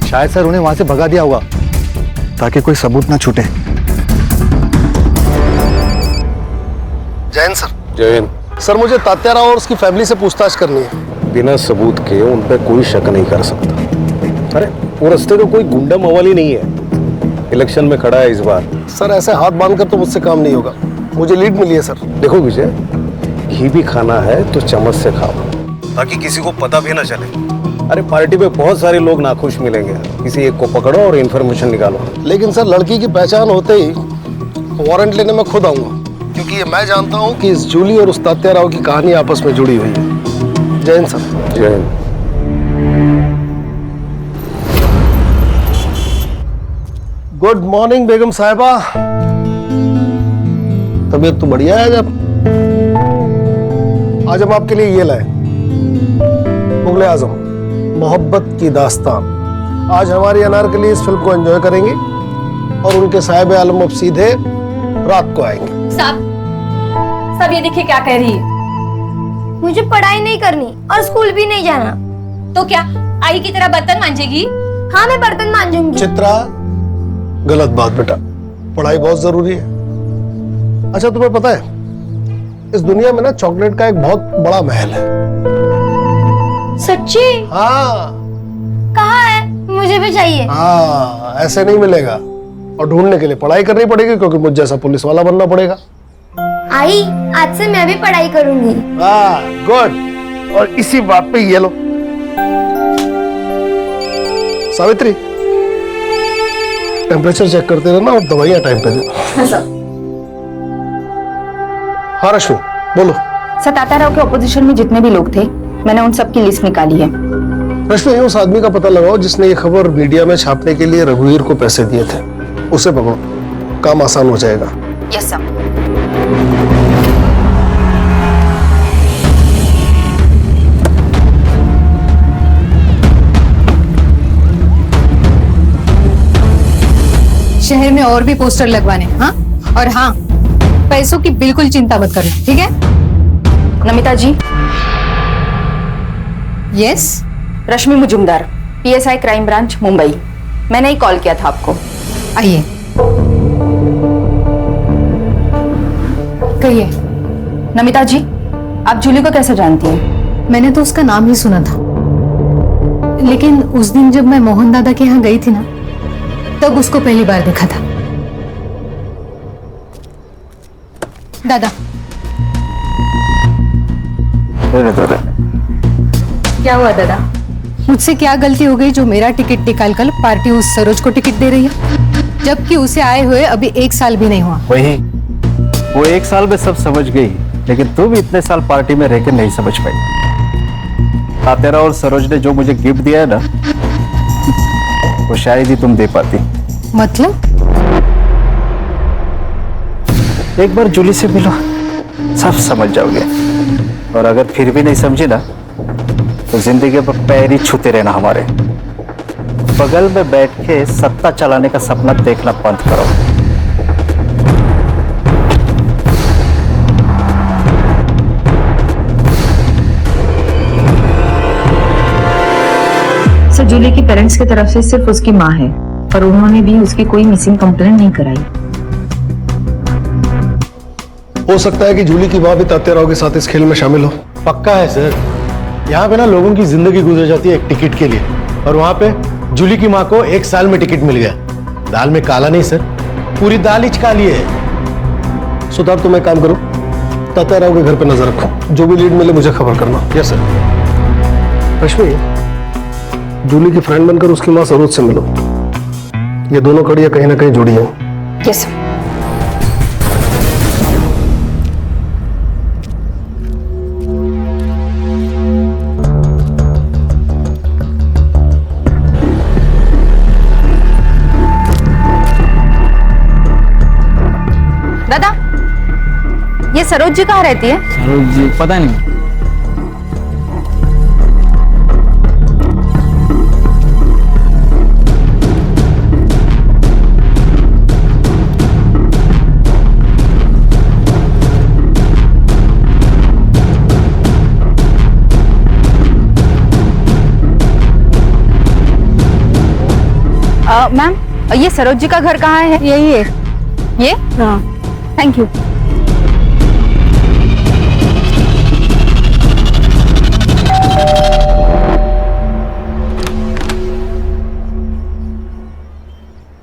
शायद सर उन्हें वहाँ से भगा दिया होगा ताकि कोई सबूत ना छूटे। जैन सर। जैन सर, मुझे तात्याराव और उसकी फैमिली से पूछताछ करनी है। बिना सबूत के उन पर कोई शक नहीं कर सकता। अरे वो रास्ते तो कोई गुंडा मवाली नहीं है, इलेक्शन में खड़ा है इस बार। सर, ऐसे हाथ बांधकर तो मुझसे काम नहीं होगा। मुझे लीड मिली है सर। देखो विजय, घी भी खाना है तो चम्मच से खाओ ताकि किसी को पता भी ना चले। अरे पार्टी में बहुत सारे लोग नाखुश मिलेंगे, किसी एक को पकड़ो और इन्फॉर्मेशन निकालो। लेकिन सर, लड़की की पहचान होते ही वारंट लेने में खुद आऊंगा, क्योंकि ये मैं जानता हूँ कि इस जूली और उस तात्याराव की कहानी आपस में जुड़ी हुई है। Jain sir. Jain. Good morning बेगम साहिबा। तबीयत तो बढ़िया है। आज हम आपके लिए ये लाए, मुगले आजम मोहब्बत की दास्तान। आज हमारी अनारकली इस फिल्म को एंजॉय करेंगे और उनके साहिब आलम अब सीधे रात को आएंगे। सब ये देखिए क्या कह रही है। मुझे पढ़ाई नहीं करनी और स्कूल भी नहीं जाना। तो क्या आई की तरह बर्तन मांजेगी? हाँ, मैं बर्तन मांजूंगी। चित्रा, गलत बात बेटा, पढ़ाई बहुत जरूरी है। अच्छा, तुम्हें पता है इस दुनिया में ना चॉकलेट का एक बहुत बड़ा महल है। सच्ची? हाँ। कहाँ है? मुझे भी चाहिए। हाँ, ऐसे नहीं मिलेगा और ढूंढने के लिए पढ़ाई करनी पड़ेगी, क्योंकि मुझ जैसा पुलिस वाला बनना पड़ेगा। आई, आज से मैं भी पढ़ाई करूंगी। हाँ, गुड। और इसी बात पे ये लो सावित्री, टेम्परेचर चेक करते रहना और दवाइयां टाइम पे देना। हाँ सर। हाँ रश्मि, बोलो। सर, तात्याराव के ऑपोजिशन में जितने भी लोग थे, मैंने उन सब की लिस्ट निकाली है। रश्मि, उस आदमी का पता लगाओ जिसने ये खबर मीडिया में छापने के लिए रघुवीर को पैसे दिए थे। उसे पकड़ो, काम आसान हो जाएगा। Yes sir. शहर में और भी पोस्टर लगवाने। हाँ, और हाँ, पैसों की बिल्कुल चिंता मत करना, ठीक है? Namita ji. Yes. Rashmi Majumdar, PSI crime branch Mumbai. मैंने ही कॉल किया था आपको। आइए, कहिए। नमिता जी, आप जूली को कैसे जानती हैं? मैंने तो उसका नाम ही सुना था, लेकिन उस दिन जब मैं मोहन दादा के यहाँ गई थी ना, तब उसको पहली बार देखा था। दादा। क्या हुआ दादा? मुझसे क्या गलती हो गई जो मेरा टिकट निकाल कर पार्टी उस सरोज को टिकट दे रही है, जबकि उसे आए हुए अभी 1 साल भी नहीं हुआ। वही, वो 1 साल में सब समझ गई, लेकिन तू भी इतने साल पार्टी में रहकर नहीं समझ पाई। तात्याराव और सरोज ने जो मुझे गिफ्ट दिया है ना, वो शायद ही तुम दे पाती। मतलब? एक बार जूली से मिलो, सब समझ जाओगे। और अगर फिर भी नहीं समझी ना, तो जिंदगी पर पैर ही छूते रहना हमारे। बगल में बैठ के सत्ता चलाने का सपना देखना बंद करो। जूली की पेरेंट्स की तरफ से सिर्फ उसकी माँ है और उन्होंने भी उसकी कोई मिसिंग कंप्लेंट नहीं कराई। हो सकता है कि जूली की माँ भी तात्याराव के साथ इस खेल में शामिल हो। पक्का है सर, यहाँ पे ना लोगों की जिंदगी गुजर जाती है एक टिकट के लिए, और वहां पे जूली की माँ को 1 साल में टिकट मिल गया। दाल में काला नहीं सर, पूरी दाल ही काली है। सुधार तुम एक काम करो, तात्याराव के घर पे नजर रखो, जो भी लीड मिले मुझे खबर करना। Yes sir. रश्मि, जूली की फ्रेंड बनकर उसकी माँ सरोज से मिलो, ये दोनों कड़ियां कहीं ना कहीं जुड़ी हैं। Yes sir. दादा, ये सरोज जी कहाँ रहती है? सरोज जी पता नहीं। मैम, ये सरोज जी का घर कहाँ है? यही है। ये? हाँ। Thank you.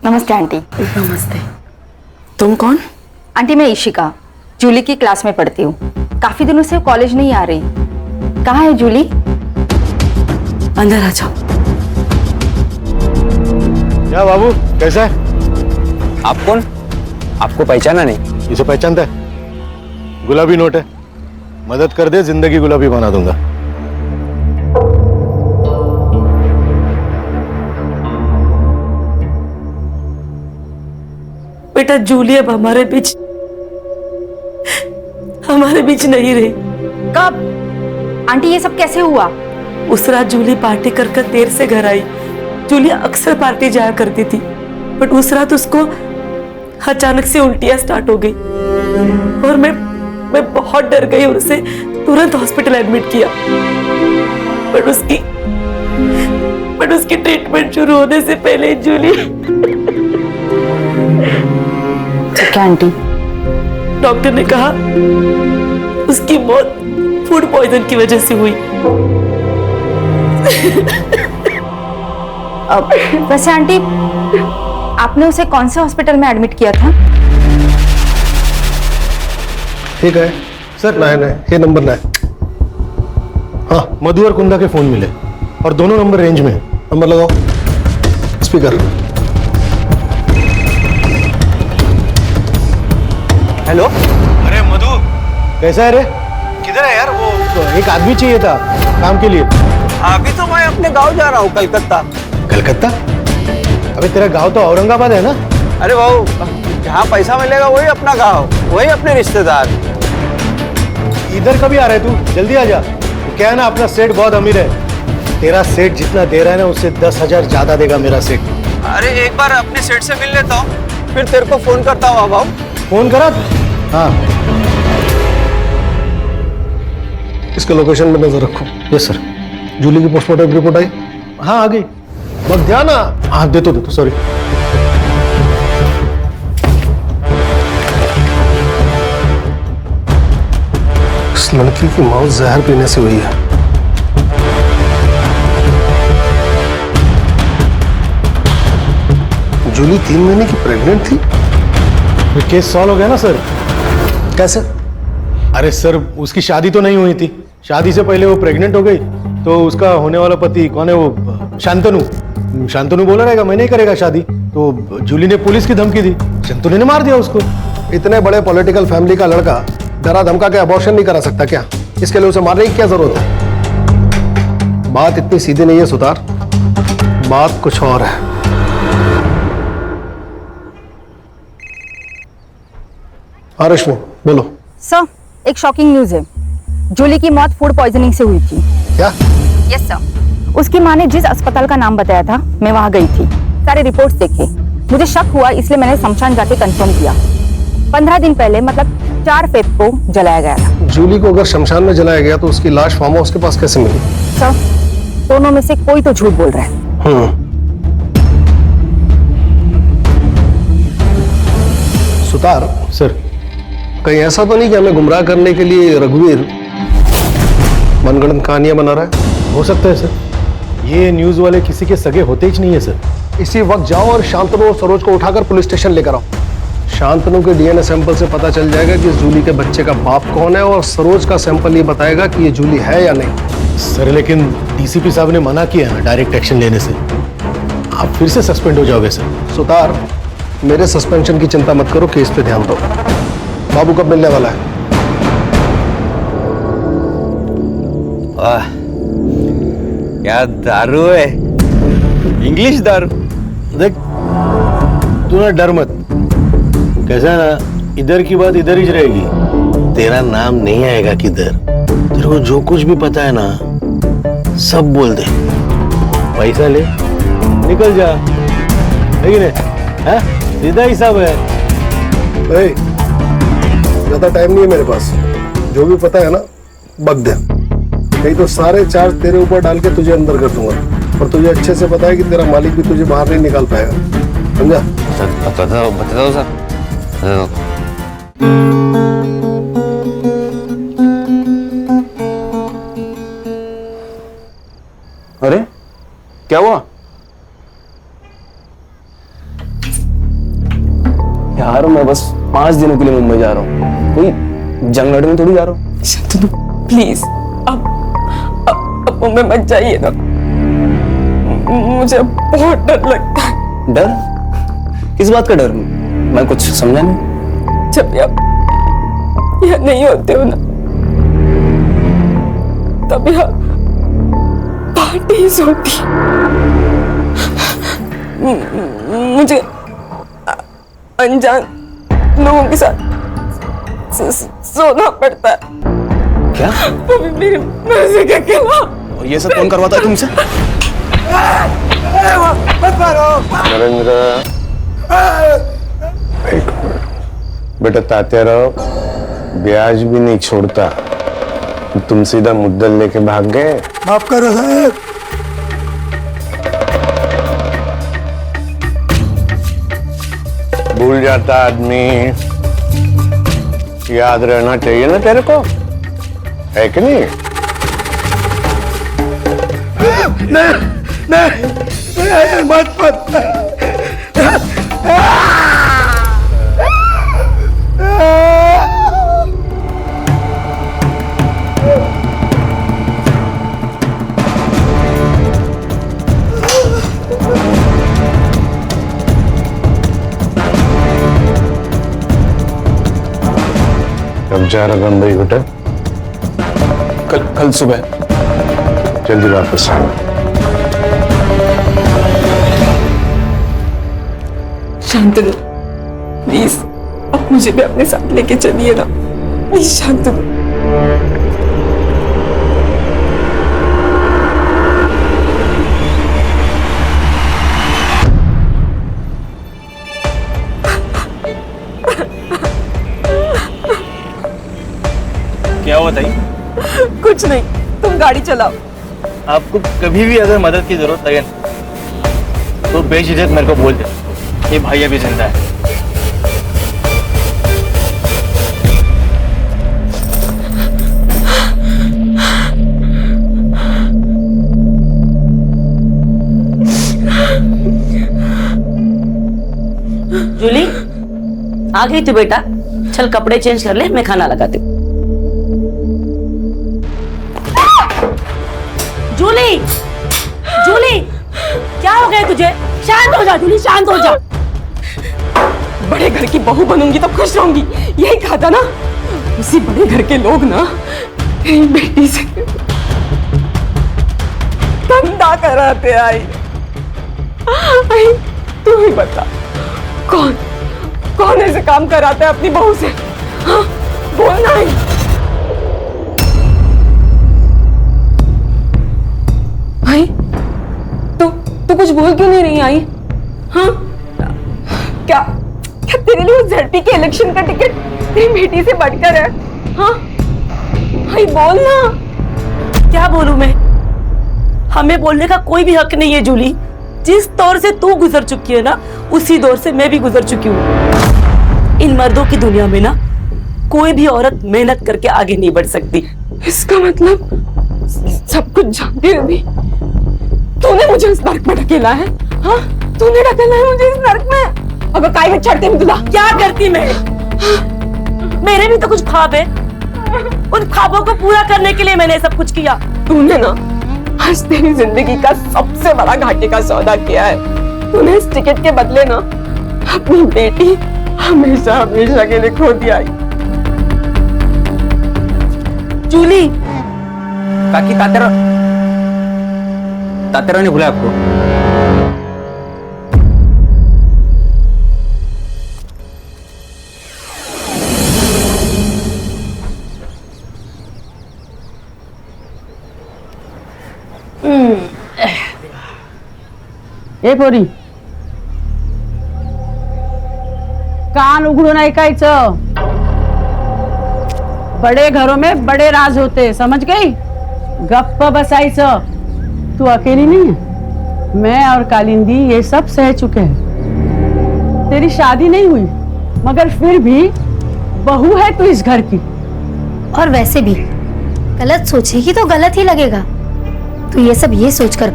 नमस्ते आंटी। नमस्ते। तुम कौन? आंटी, मैं इशिका, जूली की क्लास में पढ़ती हूँ। काफी दिनों से कॉलेज नहीं आ रही। कहाँ है जूली? अंदर आ जाओ। क्या बाबू, कैसा है? आप कौन? आपको पहचाना नहीं? इसे पहचानता है? गुलाबी नोट है, मदद कर दे जिंदगी गुलाबी बना दूंगा। बेटा, जूली अब हमारे बीच नहीं रही। कब? आंटी, ये सब कैसे हुआ? उस रात जूली पार्टी कर देर से घर आई। जूली अक्सर पार्टी जाया करती थी, बट उस रात उसको अचानक से उल्टियां स्टार्ट हो गई और मैं बहुत डर गई और उसे तुरंत हॉस्पिटल एडमिट किया। बट उसकी ट्रीटमेंट शुरू होने से पहले जूली। क्या आंटी? डॉक्टर ने कहा उसकी मौत फूड पॉइजन की वजह से हुई। वैसे आंटी, आपने उसे कौन से हॉस्पिटल में एडमिट किया था? ठीक है सर, ना ये नंबर ना है। हाँ, मधु और कुंदा के फोन मिले और दोनों नंबर रेंज में है। नंबर लगाओ, स्पीकर। हेलो। अरे मधु, कैसा है रे? किधर है यार? वो एक आदमी चाहिए था काम के लिए। अभी तो मैं अपने गांव जा रहा हूँ, कलकत्ता। कलकत्ता? अबे तेरा गांव तो औरंगाबाद है ना? अरे बाबू, जहाँ पैसा मिलेगा वही अपना गांव, वही अपने रिश्तेदार। इधर कभी आ रहा है तू? जल्दी आ जा। क्या है ना, अपना सेठ बहुत अमीर है। तेरा सेठ जितना दे रहा है ना, उससे 10,000 ज्यादा देगा मेरा सेठ। अरे एक बार अपने सेठ से मिल लेता हूँ, फिर तेरे को फोन करता हूँ। बाबू फोन करा? हाँ, इसका लोकेशन में नजर रखो। Yes sir. जूली की पोस्टमार्टम रिपोर्ट आई? हाँ, आ गई। बस ध्यान। हाँ, दे तो सॉरी। इस लड़की की मौत जहर पीने से हुई है। जूली 3 महीने की प्रेग्नेंट थी। ये केस सॉल्व हो गया ना सर? कैसे? अरे सर, उसकी शादी तो नहीं हुई थी। शादी से पहले वो प्रेग्नेंट हो गई, तो उसका होने वाला पति कौन है? वो शांतनु बोला रहेगा मैं नहीं करेगा शादी, तो जूली ने पुलिस की धमकी दी, शांतनु ने मार दिया उसको। इतने बड़े पॉलिटिकल फैमिली का लड़का डरा धमका के अबॉर्शन नहीं करा सकता क्या? इसके लिए उसे मारने की क्या जरूरत है? बात इतनी सीधी नहीं है सुतार, बात कुछ और है। हाँ रश्मि, बोलो। सर, एक शॉकिंग न्यूज है। जूली की मौत फूड पॉइजनिंग से हुई थी। क्या? Yes sir. उसकी माँ ने जिस अस्पताल का नाम बताया था, मैं वहाँ गई थी, सारे रिपोर्ट्स देखे। मुझे शक हुआ, इसलिए मैंने शमशान जाके कंफर्म किया। 15 दिन पहले, मतलब 4 फेब को जलाया गया था। जूली को अगर शमशान में जलाया गया तो उसकी लाश फार्म हाउस के पास कैसे मिली? सर, दोनों में से कोई तो झूठ बोल रहा है। सुतार सर, कहीं ऐसा तो नहीं कि हमें गुमराह करने के लिए रघुवीर मनगढ़ंत कहानियां बना रहा है? हो सकता है सर, ये न्यूज वाले किसी के सगे होते ही नहीं है सर। इसी वक्त जाओ और शांतनु और सरोज को उठाकर पुलिस स्टेशन लेकर आओ। शांतनु के डीएनए सैंपल से पता चल जाएगा कि इस जूली के बच्चे का बाप कौन है, और सरोज का सैंपल ये बताएगा कि ये जूली है या नहीं। सर लेकिन डीसीपी साहब ने मना किया है डायरेक्ट एक्शन लेने से, आप फिर से सस्पेंड हो जाओगे सर। सुतार, मेरे सस्पेंशन की चिंता मत करो, केस पे ध्यान दो। बाबू कब मिलने वाला है? वाह, क्या दारू है, इंग्लिश दारू। देख, तू ना डर मत, कैसा है ना, इधर की बात इधर ही रहेगी। तेरा नाम नहीं आएगा किधर। तेरे को जो कुछ भी पता है ना, सब बोल दे। पैसा ले, निकल जा, है कि नहीं? हाँ? सीधा हिसाब है। ज्यादा टाइम नहीं है मेरे पास, जो भी पता है ना बक दे, नहीं तो सारे चार्ज तेरे ऊपर डाल के तुझे अंदर कर दूंगा। और तुझे अच्छे से पता है कि तेरा मालिक भी तुझे बाहर नहीं निकाल पाएगा, समझा? बता दो सर। अरे क्या हुआ यार? मैं बस 5 दिनों के लिए मुंबई जा रहा हूँ, कोई जंग लड़ने थोड़ी जा रहा हूँ। शांतनु प्लीज, अब मुंबई मत जाइए ना, मुझे बहुत डर लगता है। डर? किस बात का डर? मैं कुछ समझा नहीं। जब यहाँ नहीं होते हो ना, तब यहाँ पार्टीज होती, मुझे अनजान लोगों के साथ सोना पड़ता है। क्या? मेरी मर्जी के खिलाफ। ये सब कौन करवाता है तुमसे? नरेंद्र, बेटा तात्याराव ब्याज भी नहीं छोड़ता, तुम सीधा मुद्दल लेके भाग गए। माफ करो साहब। भूल जाता आदमी, याद रहना चाहिए ना तेरे को, है कि नहीं? नहीं, मत। कब जा रहा बम्बई बेटा? कल सुबह। जल्दी वापस आना। शांतनु प्लीज, अब मुझे भी अपने साथ लेके चलिए ना, प्लीज शांतनु। क्या हुआ ताई? कुछ नहीं, तुम गाड़ी चलाओ। आपको कभी भी अगर मदद की जरूरत लगे तो बेझिझक मेरे को बोल दे, ये भाई अभी जिंदा है। जूली आ गई तू बेटा, चल कपड़े चेंज कर ले, मैं खाना लगाती हूँ। जूली, जूली क्या हो गया तुझे? शांत हो जा जूली, शांत हो जा। बड़े घर की बहू बनूंगी तो खुश रहूंगी, यही कहा था ना। उसी बड़े घर के लोग ना मेरी बेटी से धंधा कराते आई। तू ही बता, कौन ऐसे काम कराता है अपनी बहू से? हाँ, बोलना ही। भाई तू कुछ बोल क्यों नहीं रही आई? हाँ, क्या तेरे लिए उस ZP के इलेक्शन का टिकट तेरी बेटी से बढ़कर है? हाँ भाई बोल ना। क्या बोलूं मैं? हमें बोलने का कोई भी हक नहीं है जूली। जिस दौर से तू गुजर चुकी है ना, उसी दौर से मैं भी गुजर चुकी हूँ। इन मर्दों की दुनिया में ना कोई भी औरत मेहनत करके आगे नहीं बढ़ सकती। इसका मतलब सब कुछ जानते हुए भी तूने मुझे उस नर्क में ढकेला है? हाँ, तूने ढकेला है मुझे इस नर्क में। अब काय में चढ़ते में तुला क्या करती मैं? मेरे भी तो कुछ ख्वाब है, उन ख्वाबों को पूरा करने के लिए मैंने सब कुछ किया। तूने ना आज तेरी जिंदगी का सबसे बड़ा घाटे का सौदा किया है। तूने इस टिकट के बदले ना अपनी बेटी हमेशा हमेशा के लिए खो दिया। जूली, काकी तातेरा ने बुलाया आपको। ए पोरी, कान उघडून ऐकायचं। बड़े घरों में बड़े राज होते, समझ गई? गप्प बसाइचं। तू अकेली नहीं है, मैं और कालिंदी ये सब सह चुके हैं। तेरी शादी नहीं हुई मगर फिर भी बहू है तू इस घर की। और वैसे भी गलत सोचेगी तो गलत ही लगेगा। तो ये सब ये सोच कर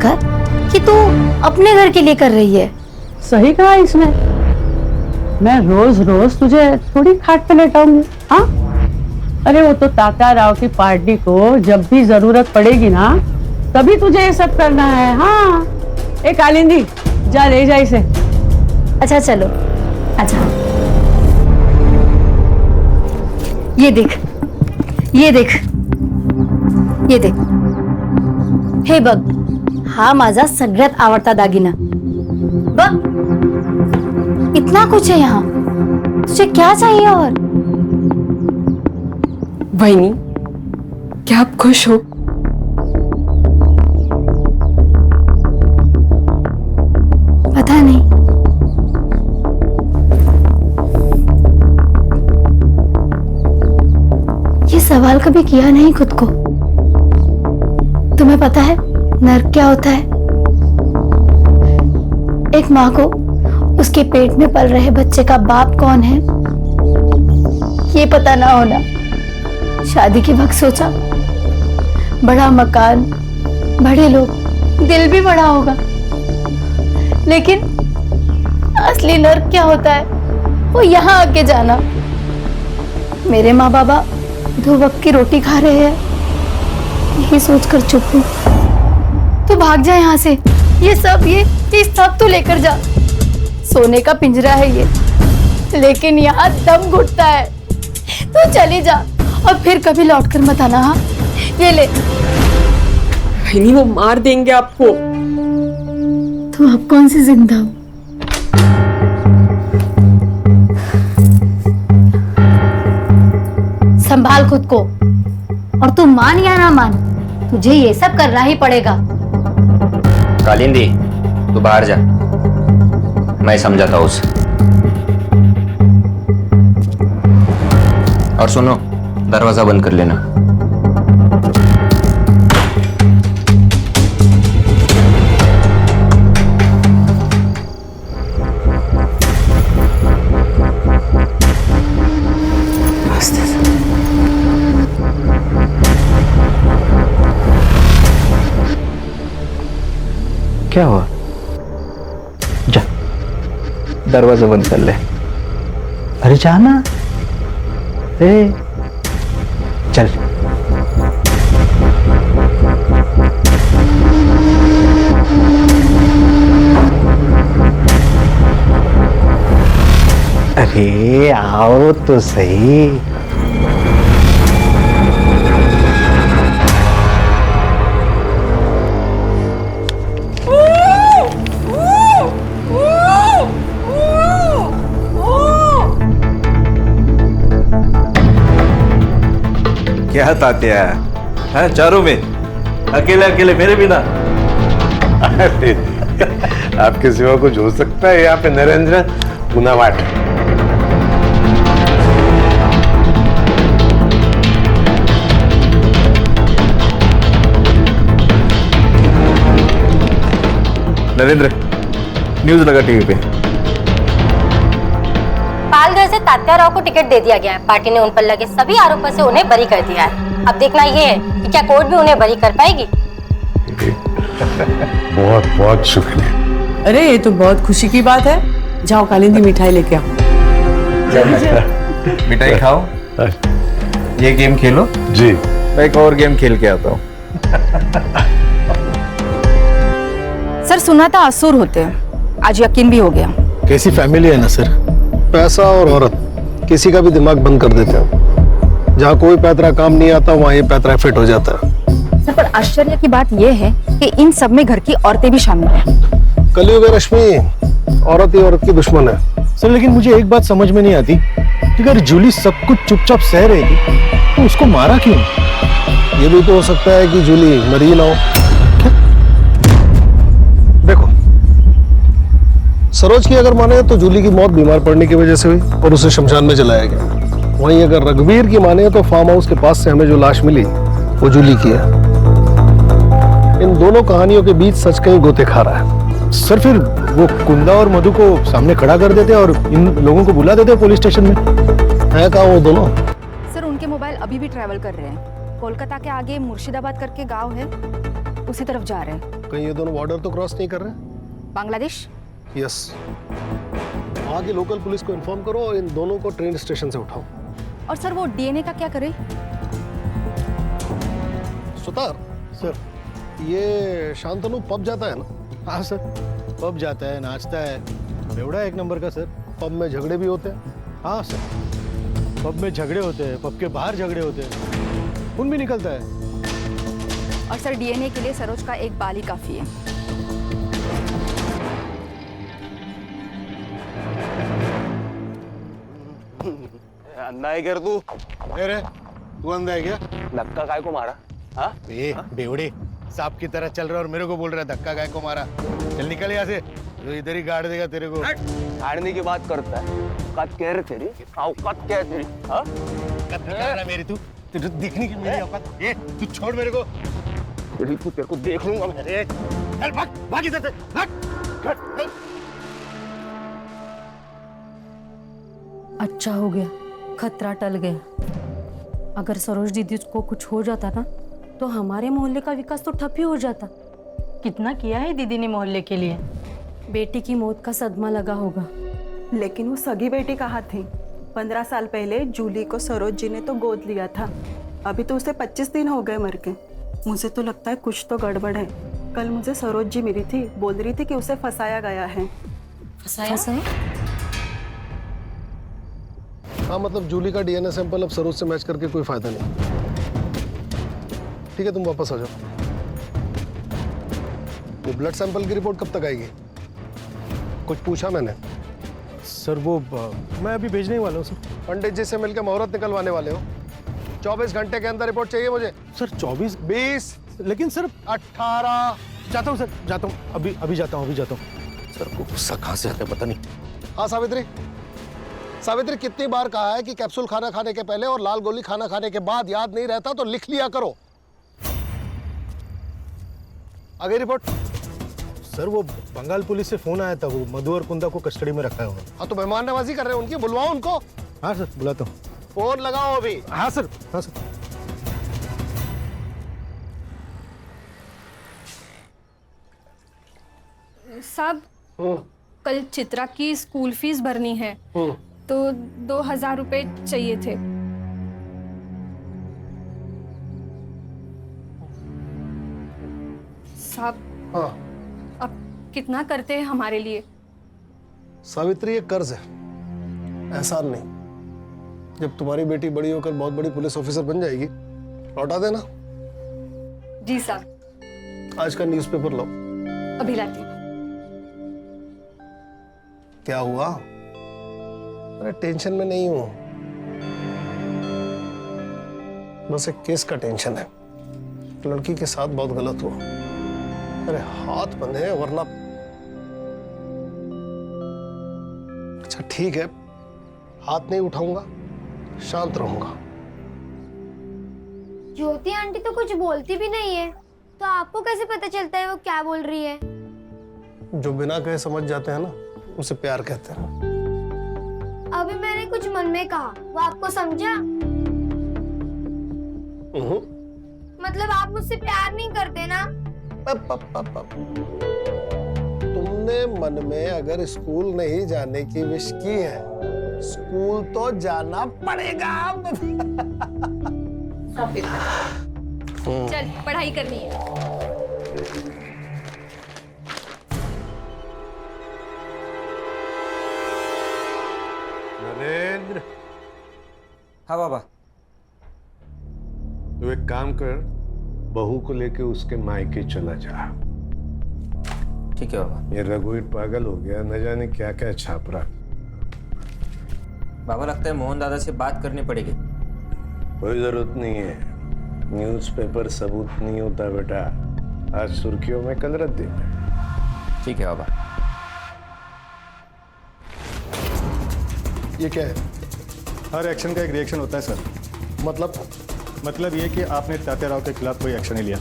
कि तू अपने घर के लिए कर रही है। सही कहा इसने। मैं रोज रोज तुझे थोड़ी खाट पे लेटाऊंगी। हाँ, अरे वो तो ताता राव की पार्टी को जब भी जरूरत पड़ेगी ना, तभी तुझे ये सब करना है। हाँ, ए कालिंदी, जा ले जा इसे। अच्छा चलो, अच्छा ये देख, ये देख, ये देख, हे बघ, हा माझा सगळ्यात आवडता दागिना बघ। इतना कुछ है यहाँ, तुझे क्या चाहिए? और वहीनी, क्या आप खुश हो? पता नहीं, ये सवाल कभी किया नहीं खुद को। तुम्हें पता है नर्क क्या होता है? एक माँ को उसके पेट में पल रहे बच्चे का बाप कौन है ये पता ना होना। शादी के वक्त सोचा बड़ा मकान, बड़े लोग, दिल भी बड़ा होगा, लेकिन असली नर्क क्या होता है वो यहाँ आके जाना। मेरे माँ बाबा 2 वक्त की रोटी खा रहे हैं, यही सोचकर चुप हूँ। तू भाग जा यहाँ से, ये सब तू लेकर जा। सोने का पिंजरा है ये, लेकिन यहाँ दम घुटता है। तू चली जा और फिर कभी लौटकर मत आना। हाँ, ये ले। वहीनी, वो मार देंगे आपको। तुम अब कौन सी जिंदा हो? संभाल खुद को, और तू मान या ना मान, तुझे ये सब करना ही पड़ेगा। कालिंदी, तू बाहर जा, मैं समझाता हूँ उसे। और सुनो, दरवाजा बंद कर लेना। क्या हुआ? जा, दरवाजा बंद कर ले। अरे जाना, चल। अरे आओ तो सही। क्या तात्या है चारों में, अकेले अकेले मेरे बिना? आपके सिवा कुछ हो सकता है यहाँ पे? नरेंद्र गुनावाट। नरेंद्र, न्यूज लगा टीवी पे। पालघर से तात्या राव को टिकट दे दिया गया है। पार्टी ने उन पर लगे सभी आरोपों से उन्हें बरी कर दिया है। अब देखना ये है कि क्या कोर्ट भी उन्हें बरी कर पाएगी। बहुत बहुत शुक्रिया। अरे ये तो बहुत खुशी की बात है। जाओ कालिंदी मिठाई लेके आओ। मिठाई खाओ, ये गेम खेलो। जी मैं एक और गेम खेल के आता हूँ। सर सुना था असुर होते हैं, आज यकीन भी हो गया। कैसी फैमिली है ना सर, पैसा और औरत किसी का भी दिमाग बंद कर देते हैं। जहाँ कोई पैतरा काम नहीं आता वहाँ ये पैतरा फिट हो जाता है। सर पर आश्चर्य की बात यह है कि इन सब में घर की औरतें भी शामिल हैं। कलयुग है रश्मि, औरत ही औरत की दुश्मन है। सर लेकिन मुझे एक बात समझ में नहीं आती कि अगर जूली सब कुछ चुपचाप सह रही थी तो उसको मारा क्यों? ये भी तो हो सकता है कि जूली मरी ना हो। देखो, सरोज की अगर माने तो जूली की मौत बीमार पड़ने की वजह से हुई और उसे शमशान में जलाया गया। वहीं अगर रघुवीर की माने तो फार्म हाउस के पास से हमें जो लाश मिली वो जूली की है। इन दोनों कहानियों के बीच सच कहीं गोते खा रहा है। सर फिर वो कुंदा और मधु को सामने खड़ा कर देते और इन लोगों को बुला देते पुलिस स्टेशन में। है कहाँ वो दोनों? सर उनके मोबाइल अभी भी ट्रैवल कर रहे हैं। कोलकाता के आगे मुर्शिदाबाद करके गांव है, उसी तरफ जा रहे हैं। कहीं ये दोनों बॉर्डर तो क्रॉस नहीं कर रहे? बांग्लादेश? यस। वहाँ की लोकल पुलिस को इन्फॉर्म करो और इन दोनों को ट्रेन स्टेशन से उठाओ। और सर वो डीएनए का क्या करें? सुतार सर, ये शांतनु पब जाता है ना? हाँ सर, पब जाता है, नाचता है, बेवड़ा एक नंबर का सर। पब में झगड़े भी होते हैं? हाँ सर, पब में झगड़े होते हैं, पब के बाहर झगड़े होते हैं, खून भी निकलता है। और सर डीएनए के लिए सरोज का एक बाल ही काफी है। अंधा है क्या तू? अरे तू अंधा है क्या? धक्का काय को मारा? हाँ? बेवड़े सांप की तरह चल रहा और मेरे को बोल रहा है धक्का काय को मारा। चल निकल यहाँ से, तो इधर ही गाड़ देगा तेरे को। गाड़ने की बात करता है। औकात क्या है रे तेरी? औकात क्या है तेरी? हाँ? औकात निकाल रहा मेरी तू? तुझे दिखने की मेरी औकात? ये तू छोड़ मेरे को। तेरे को देख लूंगा मैं। अरे चल भाग, भाग इधर से, भाग। अच्छा हो गया, खतरा टल गया। अगर सरोज दीदी को कुछ हो जाता ना तो हमारे मोहल्ले का विकास तो ठप ही हो जाता। कितना किया है दीदी ने मोहल्ले के लिए। बेटी की मौत का सदमा लगा होगा। लेकिन वो सगी बेटी कहाँ थी? 15 साल पहले जूली को सरोज जी ने तो गोद लिया था। अभी तो उसे 25 दिन हो गए मर के। मुझे तो लगता है कुछ तो गड़बड़ है। कल मुझे सरोज जी मिली थी, बोल रही थी कि उसे फंसाया गया है। फंसाया? हाँ मतलब जूली का डीएनए सैंपल अब सरोज से मैच करके कोई फायदा नहीं। ठीक है तुम वापस आ जाओ। वो ब्लड सैंपल की रिपोर्ट कब तक आएगी? कुछ पूछा मैंने? सर वो मैं अभी भेजने वाला हूँ सर। पंडित जी से मिलकर मुहूर्त निकलवाने वाले हो। 24 घंटे के अंदर रिपोर्ट चाहिए मुझे। सर 24? 20? लेकिन सर 18। जाता हूँ सर, जाता हूँ, अभी जाता हूँ, सर को गुस्सा कहाँ से आता है पता नहीं। हाँ सावित्री, सावित्री कितनी बार कहा है कि कैप्सूल खाना खाने के पहले और लाल गोली खाना खाने के बाद याद नहीं रहता तो लिख लिया करो। आ गई रिपोर्ट? सर वो बंगाल पुलिस से फोन आया था, वो मधु और कुंदा को कस्टडी में रखा है उन्होंने। हाँ तो मेहमान नवाजी कर रहे हैं उनकी, बुलवाओ उनको। हाँ सर बुलाता हूँ। फोन लगाओ अभी। हाँ सर, हाँ सर। साहब कल चित्रा की स्कूल फीस भरनी है तो 2000 रुपए चाहिए थे। साहब हाँ अब कितना करते हैं हमारे लिए? सावित्री ये कर्ज है, एहसान नहीं। जब तुम्हारी बेटी बड़ी होकर बहुत बड़ी पुलिस ऑफिसर बन जाएगी लौटा देना। जी साहब। आज का न्यूज़पेपर लो। अभी लाती हूँ। क्या हुआ? अरे टेंशन में नहीं हूं, बस एक केस का टेंशन है। लड़की के साथ बहुत गलत हुआ। अरे हाथ बंधे हैं वरना। अच्छा ठीक है, हाथ नहीं उठाऊंगा, शांत रहूंगा। ज्योति आंटी तो कुछ बोलती भी नहीं है, तो आपको कैसे पता चलता है वो क्या बोल रही है? जो बिना कहे समझ जाते हैं ना, उसे प्यार कहते हैं। अभी मैंने कुछ मन में कहा, वो आपको समझा? मतलब आप मुझसे प्यार नहीं करते ना? तुमने मन में अगर स्कूल नहीं जाने की विश की है, स्कूल तो जाना पड़ेगा। चल पढ़ाई करनी है। नरेंद्र, हाँ बाबा। तू एक काम कर, बहू को लेके उसके मायके चला जा। ठीक है बाबा। ये रघुवीर पागल हो गया, न जाने क्या क्या छाप रहा। बाबा लगता है मोहन दादा से बात करनी पड़ेगी। कोई जरूरत नहीं है, न्यूज़पेपर सबूत नहीं होता बेटा। आज सुर्खियों में, कल रद्दी में। ठीक है बाबा। ये क्या है? हर एक्शन का एक रिएक्शन होता है सर। मतलब ये कि आपने तात्याराव के खिलाफ कोई एक्शन नहीं लिया।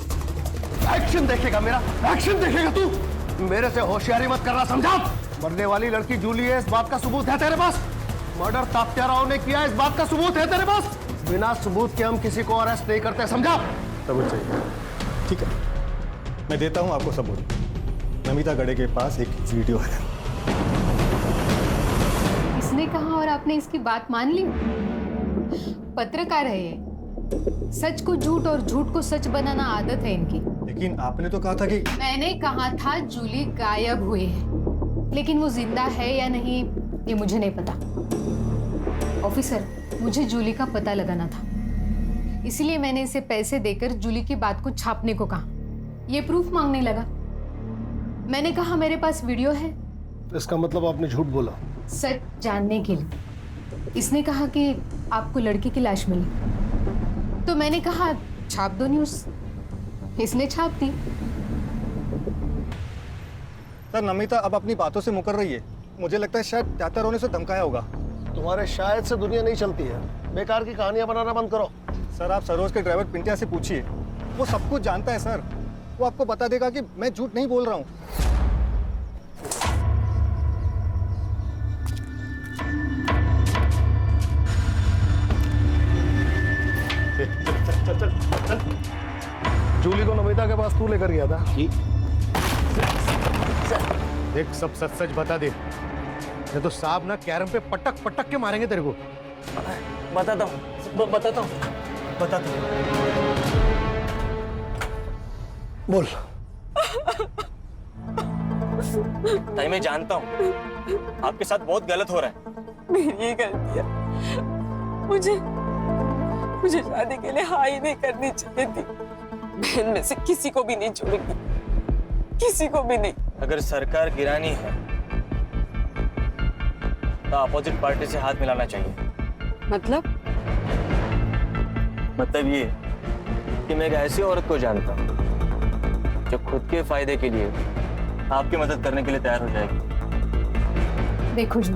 एक्शन देखेगा मेरा? एक्शन देखेगा तू? मेरे से होशियारी मत करना, समझा? मरने वाली लड़की जूली है, इस बात का सबूत है तेरे पास? मर्डर तात्याराव ने किया, इस बात का सबूत है तेरे पास? बिना सबूत के हम किसी को अरेस्ट नहीं करते, समझा? सबूत चाहिए? ठीक है, मैं देता हूं आपको सबूत। नमिता गड़े के पास एक वीडियो है। इसने कहा और आपने इसकी बात मान ली? पत्रकार है ये, सच को झूठ और झूठ को सच बनाना आदत है इनकी। लेकिन आपने तो कहा था कि... मैंने कहा था जूली गायब हुई है, लेकिन वो जिंदा है या नहीं ये मुझे नहीं पता। ऑफिसर, मुझे जूली का पता लगाना था, इसलिए मैंने इसे पैसे देकर जूली की बात को छापने को कहा। ये प्रूफ मांगने लगा। मैंने कहा मेरे पास वीडियो है। इसका मतलब आपने झूठ बोला? सच जानने के लिए। इसने कहा कि आपको लड़की की लाश मिली, तो मैंने कहा छाप दो न्यूज़। इसने छाप दी। सर, नमिता अब अपनी बातों से मुकर रही है। मुझे लगता है शायद तात्याराव ने उसे धमकाया होगा। तुम्हारे शायद से दुनिया नहीं चलती है। बेकार की कहानियां बनाना बंद करो। सर, आप सरोज के ड्राइवर पिंटिया से पूछिए, वो सब कुछ जानता है सर। वो आपको बता देगा कि मैं झूठ नहीं बोल रहा हूँ। चल। जूली को नमिता के पास तू लेकर गया था? जी। देख, सब सच सच बता दे, नहीं तो साहब ना कैरम पे पटक पटक के मारेंगे तेरे को। बताता हूँ। बोल। ताई, मैं जानता हूँ आपके साथ बहुत गलत हो रहा है। मेरी ही गलती है। मुझे शादी के लिए हाँ ही नहीं करनी चाहिए थी। बहन में से किसी को भी नहीं छोड़ूंगी, किसी को भी नहीं। अगर सरकार गिरानी है तो अपोजिट पार्टी से हाथ मिलाना चाहिए। मतलब ये कि मैं एक ऐसी औरत को जानता हूँ जो खुद के फायदे के लिए आपकी मदद करने के लिए तैयार हो जाएगी। देखो जू,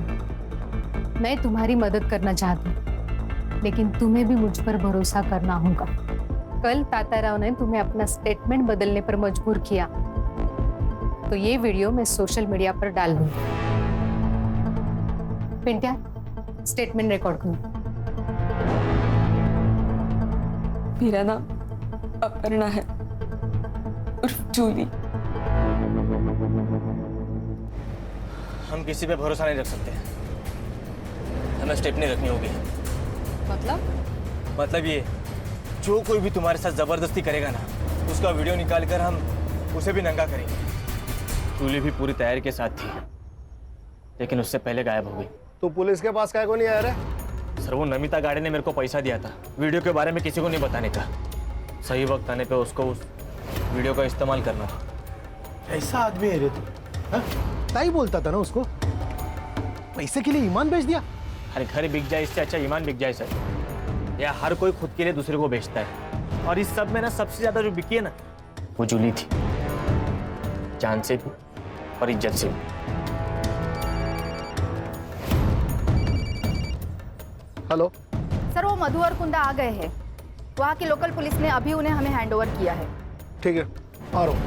मैं तुम्हारी मदद करना चाहती हूँ, लेकिन तुम्हें भी मुझ पर भरोसा करना होगा। कल तात्याराव ने तुम्हें अपना स्टेटमेंट बदलने पर मजबूर किया, तो ये वीडियो मैं सोशल मीडिया पर डाल दूंगी। पिंटिया, स्टेटमेंट रिकॉर्ड करो। मेरा नाम अपर्णा है, उर्फ जूली। हम किसी पे भरोसा नहीं रख सकते, हमें स्टेप नहीं रखनी होगी। मतलब ये, जो कोई भी तुम्हारे साथ जबरदस्ती करेगा ना, उसका वीडियो निकाल कर हम उसे भी नंगा करेंगे। जूली भी पूरी तैयारी के साथ थी, लेकिन उससे पहले गायब हो गई। तो पुलिस के पास काहे को नहीं आया रे? सर, वो नमिता गाड़े ने मेरे को पैसा दिया था वीडियो के बारे में किसी को नहीं बताने का। सही वक्त आने पे उसको उस वीडियो का इस्तेमाल करना था। ऐसा आदमी है रे तू? ताई बोलता था ना उसको, पैसे के लिए ईमान बेच दिया। अरे घर बिक जाए इससे अच्छा ईमान बिक जाए सर। या हर कोई खुद के लिए दूसरे को बेचता है, और इस सब में ना सबसे ज्यादा जो बिकी है ना, वो जूली थी, जान से भी और इज्जत से भी। हेलो सर, वो मधु और कुंदा आ गए हैं। वहाँ की लोकल पुलिस ने अभी उन्हें हमें हैंडओवर किया है। ठीक है, आ रहा हूँ।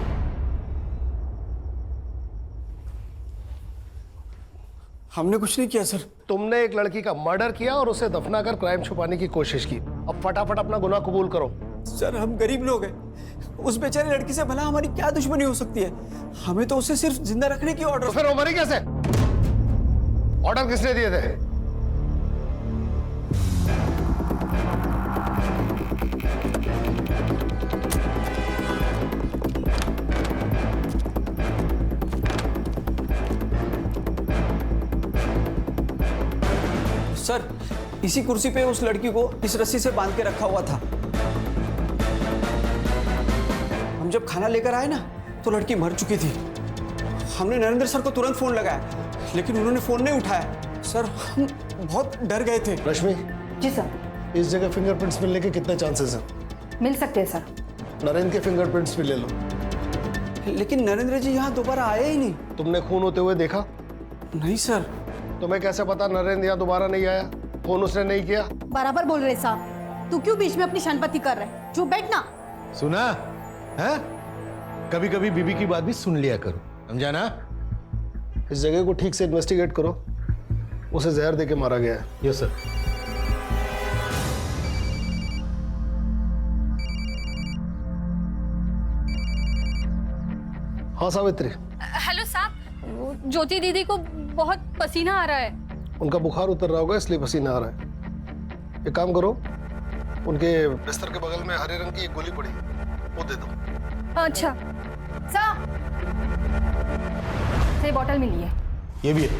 हमने कुछ नहीं किया सर। तुमने एक लड़की का मर्डर किया और उसे दफनाकर क्राइम छुपाने की कोशिश की। अब फटाफट अपना गुनाह कबूल करो। सर हम गरीब लोग हैं, उस बेचारी लड़की से भला हमारी क्या दुश्मनी हो सकती है? हमें तो उसे सिर्फ जिंदा रखने की ऑर्डर। तो फिर वो मरी कैसे? ऑर्डर किसने दिए थे? सर इसी कुर्सी पे उस लड़की को इस रस्सी से बांध के रखा हुआ था। हम जब खाना लेकर आए ना तो लड़की मर चुकी थी। हमने नरेंद्र सर को तुरंत फोन लगाया लेकिन उन्होंने फोन नहीं उठाया। सर हम बहुत डर गए थे। रश्मि। जी सर। इस जगह फिंगरप्रिंट्स मिलने के कितने चांसेस हैं? मिल सकते हैं सर। नरेंद्र के फिंगरप्रिंट्स भी ले लो। लेकिन नरेंद्र जी यहाँ दोबारा आए ही नहीं। तुमने खून होते हुए देखा? नहीं सर। तुम्हें कैसे पता नरेंद्र यहाँ दोबारा नहीं आया? फोन उसने नहीं किया? बराबर बोल रहे साहब। तू क्यों बीच में अपनी शनपति कर रहे? चुप बैठ ना। सुना है? कभी कभी बीबी की बात भी सुन लिया करो, समझा ना? इस जगह को ठीक से इन्वेस्टिगेट करो। उसे जहर देके मारा गया है। Yes sir. हाँ सावित्री। हेलो साहब, ज्योति दीदी को बहुत पसीना आ रहा है। उनका बुखार उतर रहा होगा इसलिए पसीना आ रहा है। एक काम करो, उनके बिस्तर के बगल में हरे रंग की एक गोली पड़ी, वो दे दो। अच्छा साहब, ये बोतल मिली है। ये भी है।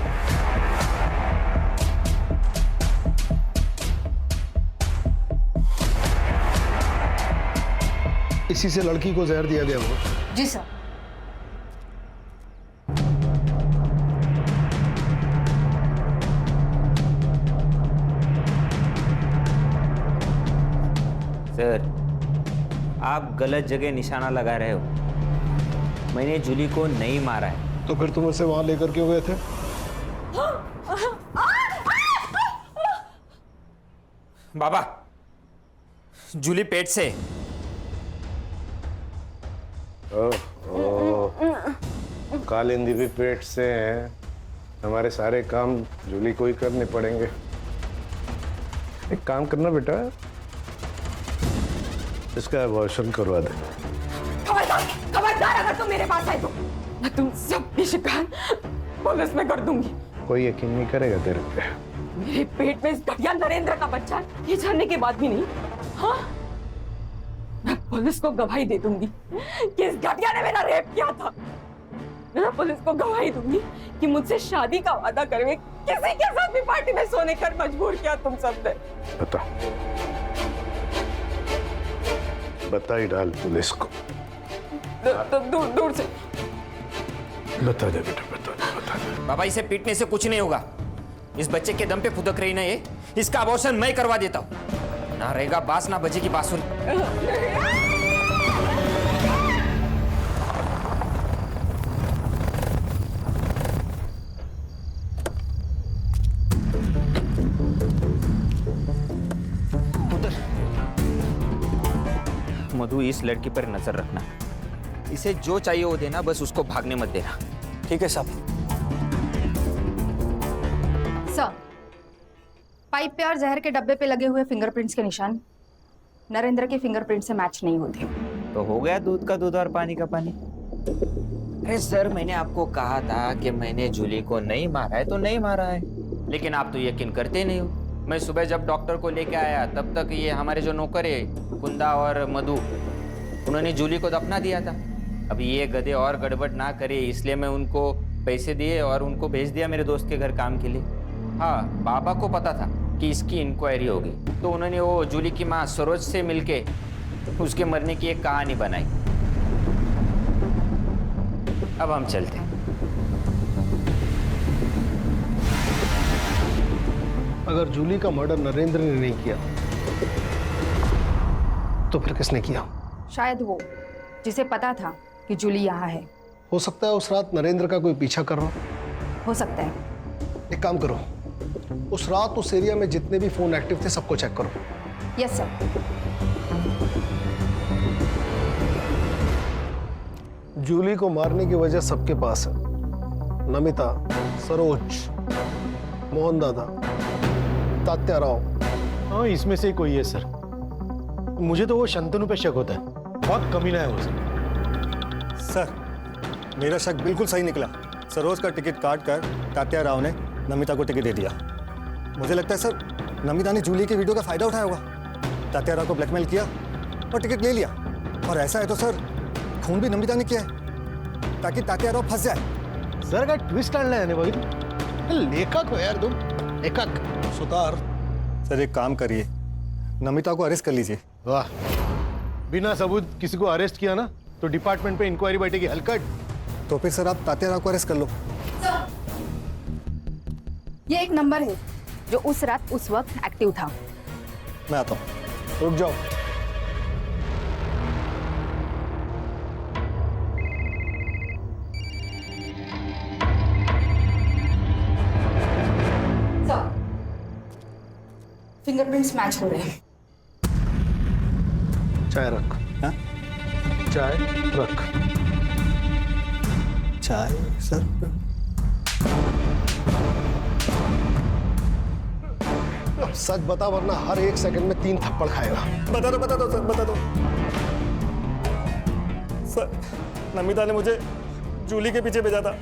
इसी से लड़की को जहर दिया गया होगा। जी सर। सर आप गलत जगह निशाना लगा रहे हो। मैंने जूली को नहीं मारा है। तो फिर तुम उसे वहां लेकर क्यों गए थे? बाबा जूली पेट से। कालिंदी भी पेट से है। हमारे सारे काम जूली को ही करने पड़ेंगे। एक काम करना बेटा, इसका अबॉर्शन करवा दे। खबरदार अगर तुम मेरे पास आए तो मैं तुम सबकी शिकायत पुलिस में कर दूंगी। कोई यकीन नहीं करेगा तेरे पे। मेरे पेट में इस घटिया नरेंद्र का बच्चा है, ये जानने के बाद भी नहीं। हाँ, मैं पुलिस को गवाही दे दूंगी कि इस घटिया ने मेरा रेप किया था। मैं पुलिस को गवाही दूंगी कि मुझसे शादी का वादा करके किसी के साथ भी पार्टी में सोने कर मजबूर किया तुम सबने। बता ही डाल पुलिस को। दूर दूर से बता दे बेटा, बता दे। बाबा इसे पीटने से कुछ नहीं होगा। इस बच्चे के दम पे फुदक रही ना ये, इसका अबॉर्शन मैं करवा देता हूँ। ना रहेगा बास ना बजेगी बांसुरी। मधु इस लड़की पर नजर रखना। इसे जो चाहिए वो देना, बस उसको भागने मत देना। ठीक है साहब। सर, पाइप पे और जहर के डब्बे पे लगे हुए फिंगरप्रिंट्स के निशान नरेंद्र के फिंगरप्रिंट से मैच नहीं होते। तो हो गया दूध का दूध और पानी का पानी। अरे सर मैंने आपको कहा था कि मैंने जूली को नहीं मारा है तो नहीं मारा है, लेकिन आप तो यकीन करते नहीं हो। मैं सुबह जब डॉक्टर को लेके आया तब तक ये हमारे जो नौकर है कुंदा और मधु, उन्होंने जूली को दफना दिया था। अब ये गधे और गड़बड़ ना करे इसलिए मैं उनको पैसे दिए और उनको भेज दिया मेरे दोस्त के घर काम के लिए। हाँ, बाबा को पता था कि इसकी इंक्वायरी होगी तो उन्होंने वो जूली की माँ सरोज से मिलके उसके मरने की एक कहानी बनाई। अब हम चलते हैं। अगर जूली का मर्डर नरेंद्र ने नहीं किया तो फिर किसने किया? शायद वो जिसे पता था कि जूली यहाँ है। हो सकता है उस रात नरेंद्र का कोई पीछा कर रहा हो सकता है। एक काम करो, उस रात उस एरिया में जितने भी फोन एक्टिव थे सबको चेक करो। Yes sir. जूली को मारने की वजह सबके पास है। नमिता, सरोज, मोहन दादा, तात्याराव। हाँ, इसमें से कोई है सर। मुझे तो वो शंतनु पे शक होता है, बहुत कमीना है वो सर। मेरा शक बिल्कुल सही निकला। सरोज का टिकट काट कर तात्याराव ने नमिता को टिकट दे दिया। मुझे लगता है सर नमिता ने जूली के वीडियो का फायदा उठाया होगा, तात्याराव को ब्लैकमेल किया और टिकट ले लिया। और ऐसा है तो सर खून भी नमिता ने किया है ताकि तात्याराव फंस जाए। सर का ट्विस्ट आणला है लेखक हो यार तुम, लेखक। सुतार सर एक काम करिए, नमिता को अरेस्ट कर लीजिए। वाह, बिना सबूत किसी को अरेस्ट किया ना तो डिपार्टमेंट पे इंक्वायरी बैठेगी हलकट। तो फिर सर आप तात्याराव को अरेस्ट कर लो। ये एक नंबर है जो उस रात उस वक्त एक्टिव था। मैं आता हूँ। रुक जाओ। फिंगरप्रिंट्स मैच हो रहे हैं। चाय रख। हाँ? चाय रख। चाय सर। सच बता वरना हर एक सेकंड में 3 थप्पड़ खाएगा। बता दो सर, बता दो। सर नमिता ने मुझे जूली के पीछे भेजा था।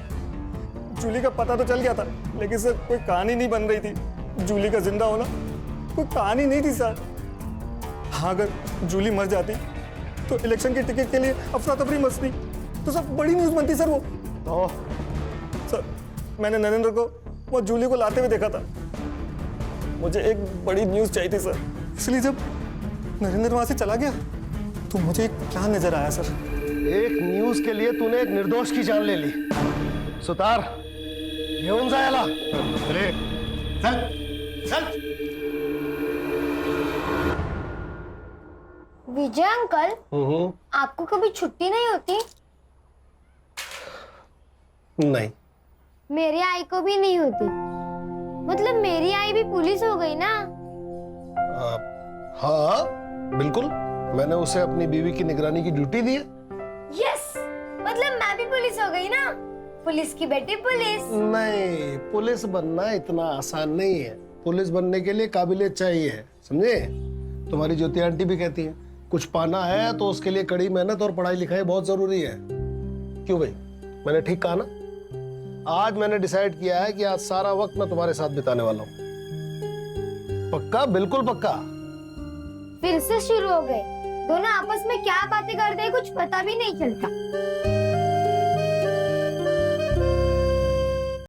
जूली का पता तो चल गया था, लेकिन सर कोई कहानी नहीं बन रही थी। जूली का जिंदा होना कोई कहानी नहीं थी सर। हाँ, अगर जूली मर जाती तो इलेक्शन के टिकट के लिए अफरा तफरी मचती तो सब बड़ी न्यूज बनती सर। वो सर मैंने नरेंद्र को वो जूली को लाते हुए देखा था। मुझे एक बड़ी न्यूज चाहिए थी सर, इसलिए जब नरेंद्र वहां से चला गया तो मुझे क्या नजर आया सर। एक न्यूज के लिए तूने एक निर्दोष की जान ले ली। सुतार घेऊन जायला। अरे चल चल। विजय अंकल, आपको कभी छुट्टी नहीं होती? नहीं। मेरी आई को भी नहीं होती। मतलब मेरी आई भी पुलिस हो गई ना? हाँ बिल्कुल, मैंने उसे अपनी बीवी की निगरानी की ड्यूटी दी है। यस, मतलब मैं भी पुलिस हो गई ना? पुलिस की बेटी पुलिस। नहीं, पुलिस बनना इतना आसान नहीं है। पुलिस बनने के लिए काबिलियत चाहिए, समझे? तुम्हारी ज्योति आंटी भी कहती है कुछ पाना है तो उसके लिए कड़ी मेहनत और पढ़ाई लिखाई बहुत जरूरी है। क्यों भाई, मैंने ठीक कहा ना? आज मैंने डिसाइड किया है कि आज सारा वक्त मैं तुम्हारे साथ बिताने वाला हूँ। पक्का? बिल्कुल पक्का। फिर से शुरू हो गए। दोनों आपस में क्या बातें करते हैं कुछ पता भी नहीं चलता।